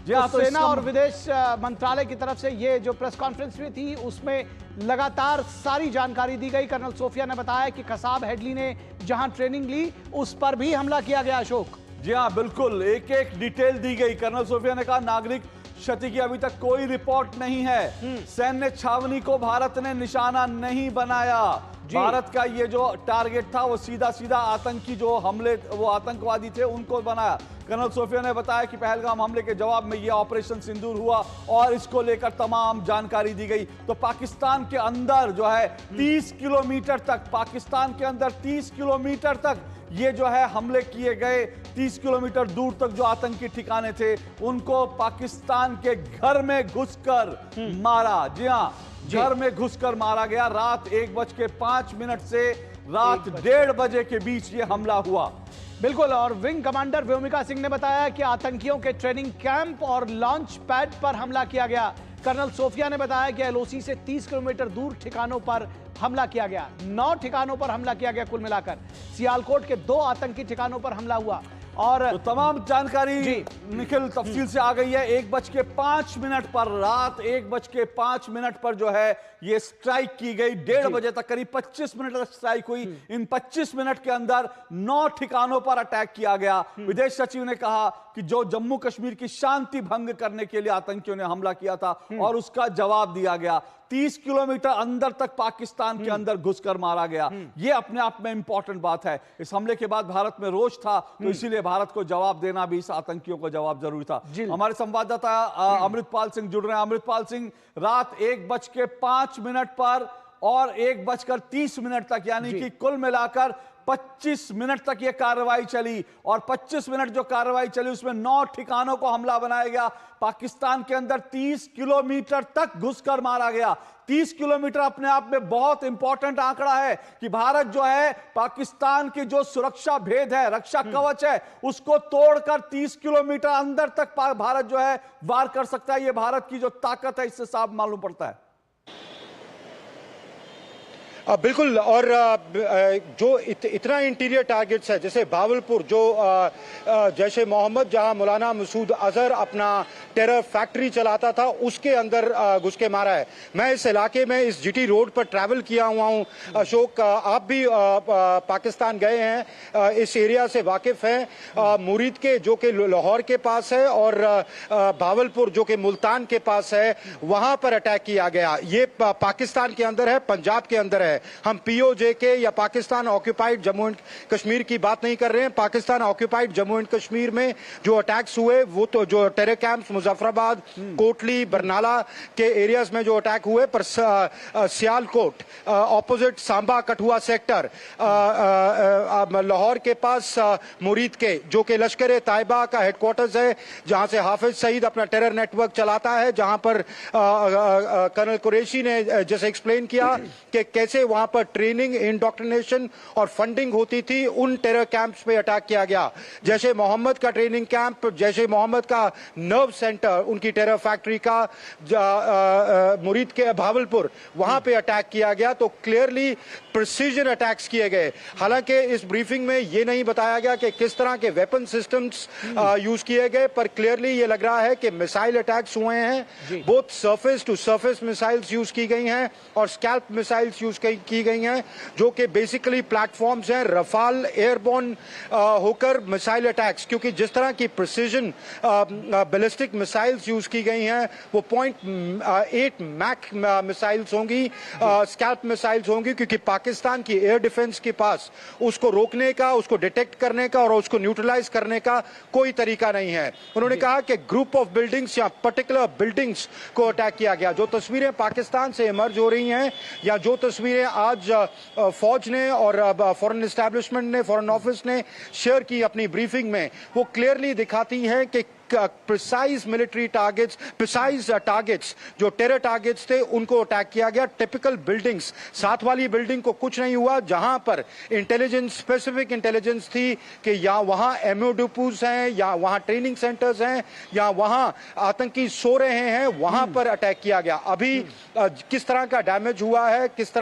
Speaker 1: तो सेना और विदेश मंत्रालय की तरफ से ये जो प्रेस कॉन्फ्रेंस हुई थी उसमें लगातार सारी जानकारी दी गई। कर्नल सोफिया ने बताया कि कसाब हेडली ने जहां ट्रेनिंग ली उस पर भी हमला किया गया। अशोक
Speaker 2: जी हाँ, बिल्कुल एक एक डिटेल दी गई। कर्नल सोफिया ने कहा नागरिक क्षति की अभी तक कोई रिपोर्ट नहीं है। सैन्य छावनी को भारत ने निशाना नहीं बनाया। भारत का ये जो टारगेट था वो सीधा सीधा आतंकी जो हमले, वो आतंकवादी थे, उनको बनाया। कर्नल सोफिया ने बताया कि पहलगाम हमले के जवाब में यह ऑपरेशन सिंदूर हुआ और इसको लेकर तमाम जानकारी दी गई। तो पाकिस्तान के अंदर जो है 30 किलोमीटर तक, पाकिस्तान के अंदर 30 किलोमीटर तक ये जो है हमले किए गए। 30 किलोमीटर दूर तक जो आतंकी ठिकाने थे उनको पाकिस्तान के घर में घुसकर मारा। जी हाँ, घर में घुसकर मारा गया। रात 1:05 से रात 1:30 बजे के बीच ये हमला हुआ।
Speaker 1: बिल्कुल, और विंग कमांडर व्योमिका सिंह ने बताया कि आतंकियों के ट्रेनिंग कैंप और लॉन्च पैड पर हमला किया गया। कर्नल सोफिया ने बताया कि एलओसी से 30 किलोमीटर दूर ठिकानों पर हमला किया गया। 9 ठिकानों पर हमला किया गया कुल मिलाकर। सियालकोट के 2 आतंकी ठिकानों पर हमला हुआ। और
Speaker 2: तो तमाम जानकारी निखिल तफसील से आ गई है। 1:05 पर, रात 1:05 पर जो है ये स्ट्राइक की गई। 1:30 बजे तक, करीब 25 मिनट तक स्ट्राइक हुई। इन 25 मिनट के अंदर 9 ठिकानों पर अटैक किया गया। विदेश सचिव ने कहा कि जो जम्मू कश्मीर की शांति भंग करने के लिए आतंकियों ने हमला किया था और उसका जवाब दिया गया। 30 किलोमीटर अंदर तक पाकिस्तान के अंदर घुसकर मारा गया। यह अपने आप में इंपॉर्टेंट बात है। इस हमले के बाद भारत में रोष था, तो इसीलिए भारत को जवाब देना भी इस आतंकियों को जवाब जरूरी था। हमारे संवाददाता अमृतपाल सिंह जुड़ रहे हैं। अमृतपाल सिंह, रात 1:05 पर और 1:30 तक, यानी कि कुल मिलाकर 25 मिनट तक यह कार्रवाई चली, और 25 मिनट जो कार्रवाई चली उसमें 9 ठिकानों को हमला बनाया गया। पाकिस्तान के अंदर 30 किलोमीटर तक घुसकर मारा गया। 30 किलोमीटर अपने आप में बहुत इंपॉर्टेंट आंकड़ा है कि भारत जो है पाकिस्तान की जो सुरक्षा भेद है, रक्षा कवच है, उसको तोड़कर 30 किलोमीटर अंदर तक भारत जो है वार कर सकता है। यह भारत की जो ताकत है, इससे साफ मालूम पड़ता है।
Speaker 5: बिल्कुल, और जो इतना इंटीरियर टारगेट्स है, जैसे भावलपुर, जो जैश ए मोहम्मद जहां मौलाना मसूद अजहर अपना टेरर फैक्ट्री चलाता था, उसके अंदर घुस के मारा है। मैं इस इलाके में, इस जीटी रोड पर ट्रैवल किया हुआ हूं। अशोक, आप भी पाकिस्तान गए हैं, इस एरिया से वाकिफ हैं। मुरीद के जो कि लाहौर के पास है, और भावलपुर जो कि मुल्तान के पास है, वहां पर अटैक किया गया। ये पाकिस्तान के अंदर है, पंजाब के अंदर है। हम पीओजे के या पाकिस्तान ऑक्यूपाइड जम्मू एंड कश्मीर की बात नहीं कर रहे हैं। पाकिस्तान ऑक्यूपाइड जम्मू एंड कश्मीर में जो अटैक्स हुए, वो तो जो टेरर कैंप्स मुजफ्फराबाद, कोटली, बरनाला के एरियाज में जो अटैक हुए, पर सियालकोट ऑपोजिट सांबा कठुआ सेक्टर, लाहौर के पास मुरीद के जो कि लश्कर ए तायबा का हेडक्वार्टर्स है, जहां से हाफिज सईद अपना टेरर नेटवर्क चलाता है, जहां पर कर्नल कुरैशी ने जैसे एक्सप्लेन किया कि कैसे वहां पर ट्रेनिंग, इंडोक्ट्रिनेशन और फंडिंग होती थी, उन टेरर कैंप्स पे अटैक किया गया। जैश ए मोहम्मद का ट्रेनिंग कैंप, जैश ए मोहम्मद का नर्व सेंटर, उनकी टेरर फैक्ट्री का मुरीद के भावलपुर, वहां पे अटैक किया गया। तो क्लियरली प्रिसीजन अटैक्स किए गए। हालांकि इस ब्रीफिंग में यह नहीं बताया गया कि किस तरह के वेपन सिस्टम्स यूज किए गए, पर क्लियरली ये लग रहा है कि मिसाइल अटैक्स हुए हैं। Both surface to surface missiles use की गई हैं और स्कैल्प मिसाइल्स यूज की गई हैं, जो कि बेसिकली प्लेटफॉर्म्स हैं रफाल एयरबोर्न होकर मिसाइल अटैक्स। क्योंकि जिस तरह की प्रिसीजन बैलिस्टिक मिसाइल्स यूज की गई हैं, वो 0.8 मैक मिसाइल्स होंगी, स्कैल्प मिसाइल्स होंगी, क्योंकि पाकिस्तान की एयर डिफेंस के पास उसको रोकने का, उसको डिटेक्ट करने का और उसको न्यूट्रलाइज करने का कोई तरीका नहीं है। उन्होंने कहा कि ग्रुप ऑफ बिल्डिंग्स या पर्टिकुलर बिल्डिंग्स को अटैक किया गया। जो तस्वीरें पाकिस्तान से इमर्ज हो रही हैं, या जो तस्वीरें आज फौज ने और फॉरेन एस्टैब्लिशमेंट ने, फॉरेन ऑफिस ने शेयर की अपनी ब्रीफिंग में, वो क्लियरली दिखाती हैं कि precise military targets, precise targets जो टेरर टारगेट्स थे, उनको अटैक किया गया। टिपिकल बिल्डिंग्स, साथ वाली बिल्डिंग को कुछ नहीं हुआ, जहां पर इंटेलिजेंस, स्पेसिफिक इंटेलिजेंस थी कि या वहां एमओ डिपोज हैं, या वहां ट्रेनिंग सेंटर्स हैं, या वहां आतंकी सो रहे हैं, वहां पर अटैक किया गया। अभी किस तरह का डैमेज हुआ है, किस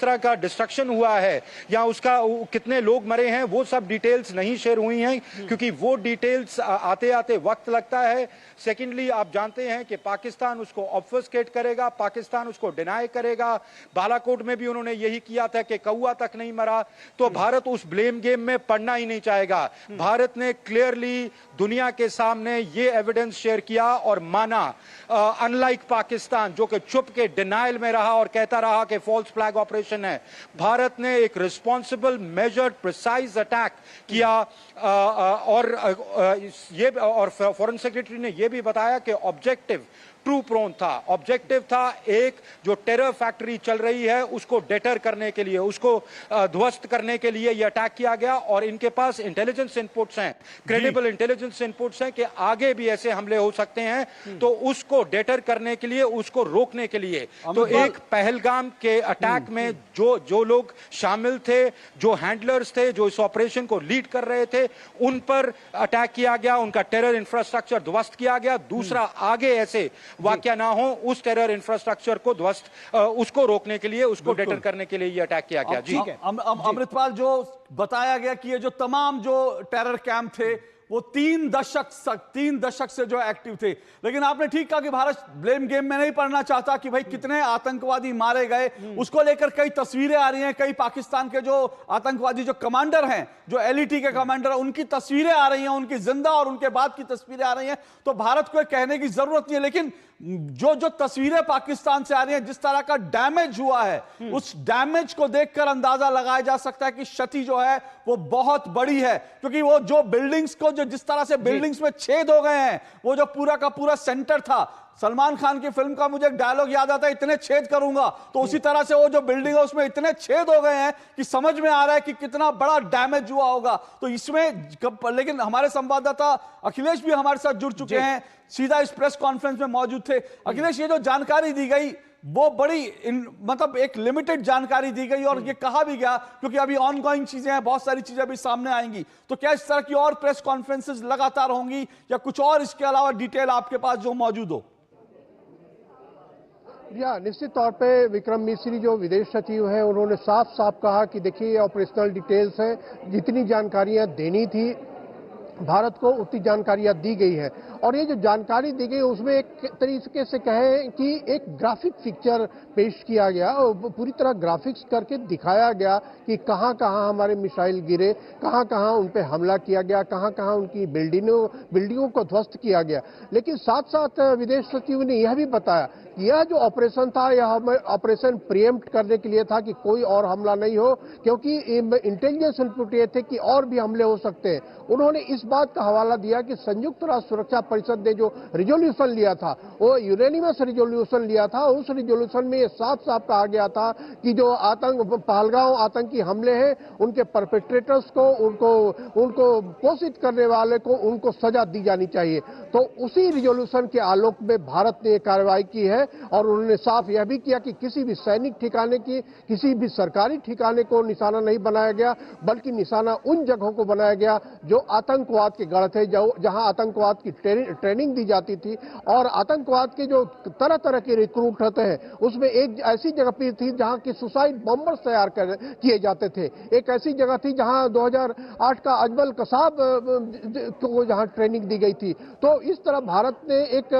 Speaker 5: तरह का डिस्ट्रक्शन हुआ है, या उसका कितने लोग मरे हैं, वो सब डिटेल्स नहीं शेयर हुई हैं, क्योंकि वो डिटेल्स आते आते वक्त लगता है। सेकेंडली, आप जानते हैं कि पाकिस्तान उसको ऑब्फस्केट करेगा, पाकिस्तान उसको डिनाई करेगा। बालाकोट में भी उन्होंने यही किया था कि कौआ तक नहीं मरा। तो भारत उस ब्लेम गेम में पड़ना ही नहीं चाहेगा। भारत ने क्लियरली दुनिया के सामने ये एविडेंस शेयर किया और माना, अनलाइक पाकिस्तान जो कि चुप के डिनाइल में रहा और कहता रहा कि फॉल्स फ्लैग ऑपरेशन है, भारत ने एक रिस्पॉन्सिबल, मेजर्ड, प्रिसाइज अटैक किया और ये और फॉरेन सेक्रेटरी ने ये भी बताया कि ऑब्जेक्टिव ट्रू प्रोन था, ऑब्जेक्टिव था एक जो टेरर फैक्ट्री चल रही है उसको डेटर करने के लिए, उसको ध्वस्त करने के लिए ये अटैक किया गया। और इनके पास इंटेलिजेंस इनपुट्स हैं, क्रेडिबल इंटेलिजेंस इनपुट्स हैं कि आगे भी ऐसे हमले हो सकते हैं, तो उसको डेटर करने के लिए, उसको रोकने के लिए तो एक पहलगाम के अटैक में जो लोग शामिल थे, जो हैंडलर्स थे, जो इस ऑपरेशन को लीड कर रहे थे, उन पर अटैक किया गया, उनका टेरर इंफ्रास्ट्रक्चर ध्वस्त किया गया। दूसरा, आगे ऐसे वाकया ना हो, उस टेरर इंफ्रास्ट्रक्चर को ध्वस्त, उसको रोकने के लिए, उसको डेटर करने के लिए ये अटैक किया गया। जी
Speaker 2: अमृतपाल, जो बताया गया कि ये जो तमाम जो टेरर कैंप थे वो 3 दशक से जो एक्टिव थे, लेकिन आपने ठीक कहा कि भारत ब्लेम गेम में नहीं पड़ना चाहता कि भाई कितने आतंकवादी मारे गए, उसको लेकर कई तस्वीरें आ रही हैं, कई पाकिस्तान के जो आतंकवादी जो कमांडर हैं, जो एलईटी के कमांडर हैं, उनकी तस्वीरें आ रही हैं, उनकी जिंदा और उनके बाद की तस्वीरें आ रही हैं। तो भारत को कहने की जरूरत नहीं है, लेकिन जो तस्वीरें पाकिस्तान से आ रही हैं, जिस तरह का डैमेज हुआ है, उस डैमेज को देखकर अंदाजा लगाया जा सकता है कि क्षति जो है वो बहुत बड़ी है। क्योंकि वो जो बिल्डिंग्स को, जो जिस तरह से बिल्डिंग्स में छेद हो गए हैं, वो जो पूरा का पूरा सेंटर था, सलमान खान की फिल्म का मुझे एक डायलॉग याद आता है, इतने छेद करूंगा, तो उसी तरह से वो जो बिल्डिंग है उसमें इतने छेद हो गए हैं कि समझ में आ रहा है कि कितना बड़ा डैमेज हुआ होगा। तो इसमें लेकिन हमारे संवाददाता अखिलेश भी हमारे साथ जुड़ चुके हैं, सीधा इस प्रेस कॉन्फ्रेंस में मौजूद थे। अखिलेश, ये जो जानकारी दी गई वो बड़ी मतलब एक लिमिटेड जानकारी दी गई और ये कहा भी गया, क्योंकि अभी ऑनगोइंग चीजें हैं, बहुत सारी चीजें अभी सामने आएंगी, तो क्या इस तरह की और प्रेस कॉन्फ्रेंसेस लगातार होंगी या कुछ और इसके अलावा डिटेल आपके पास जो मौजूद हो?
Speaker 11: या निश्चित तौर पे विक्रम मिश्री जो विदेश सचिव हैं, उन्होंने साफ साफ कहा कि देखिए ये ऑपरेशनल डिटेल्स हैं, जितनी जानकारियां देनी थी भारत को उतनी जानकारियां दी गई है। और ये जो जानकारी दी गई उसमें एक तरीके से कहें कि एक ग्राफिक पिक्चर पेश किया गया और पूरी तरह ग्राफिक्स करके दिखाया गया कि कहां कहां हमारे मिसाइल गिरे, कहां कहां उन पे हमला किया गया, कहां कहां उनकी बिल्डिंगों को ध्वस्त किया गया। लेकिन साथ साथ विदेश सचिव ने यह भी बताया कि यह जो ऑपरेशन था यह ऑपरेशन प्रीएम्प्ट करने के लिए था कि कोई और हमला नहीं हो, क्योंकि इंटेलिजेंस इनपुट ये थे कि और भी हमले हो सकते हैं। उन्होंने इस बात का हवाला दिया कि संयुक्त राष्ट्र सुरक्षा परिषद ने जो रिजोल्यूशन लिया था वो यूनानिमस रिजोल्यूशन लिया था। उस रिजोल्यूशन में ये साफ साफ कहा गया था कि जो पहलगाम आतंकी हमले हैं उनके परपेट्रेटर्स को, उनको पोषित करने वाले को, उनको सजा दी जानी चाहिए। तो उसी रिजोल्यूशन के आलोक में भारत ने कार्रवाई की है और उन्होंने साफ यह भी किया कि किसी भी सैनिक ठिकाने की, किसी भी सरकारी ठिकाने को निशाना नहीं बनाया गया, बल्कि निशाना उन जगहों को बनाया गया जो आतंकवाद के गढ़ थे, जहां आतंकवाद की ट्रेनिंग दी जाती थी। और आतंकवाद के जो तरह तरह के रिक्रूट होते हैं उसमें एक ऐसी जगह पे थी जहां की सुसाइड बॉम्बर्स तैयार किए जाते थे। एक ऐसी जगह थी जहां 2008 का अजमल कसाब को जहां ट्रेनिंग दी गई थी। तो इस तरह भारत ने एक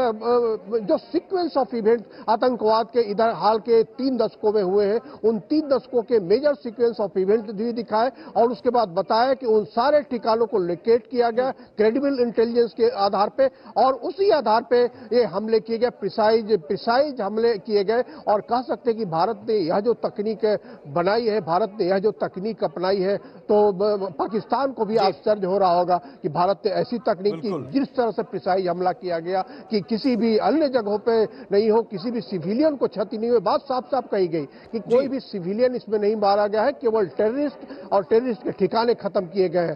Speaker 11: जो सीक्वेंस ऑफ इवेंट आतंकवाद के इधर हाल के 3 दशकों में हुए हैं, उन 3 दशकों के मेजर सीक्वेंस ऑफ इवेंट भी दिखाए और उसके बाद बताया कि उन सारे ठिकानों को लोकेट किया गया क्रेडिबल इंटेलिजेंस के आधार पे और उसी आधार पे ये हमले किए गए, प्रिसाइज हमले किए गए। और कह सकते हैं कि भारत ने यह जो तकनीक बनाई है, भारत ने यह जो तकनीक अपनाई है, तो पाकिस्तान को भी आश्चर्य हो रहा होगा कि भारत ने ऐसी तकनीक की, जिस तरह से प्रिसाइज हमला किया गया कि किसी भी अन्य जगहों पे नहीं हो, किसी भी सिविलियन को क्षति नहीं हुई। बात साफ साफ कही गई कि कोई भी सिविलियन इसमें नहीं मारा गया है, केवल टेररिस्ट और टेररिस्ट के ठिकाने खत्म किए गए हैं।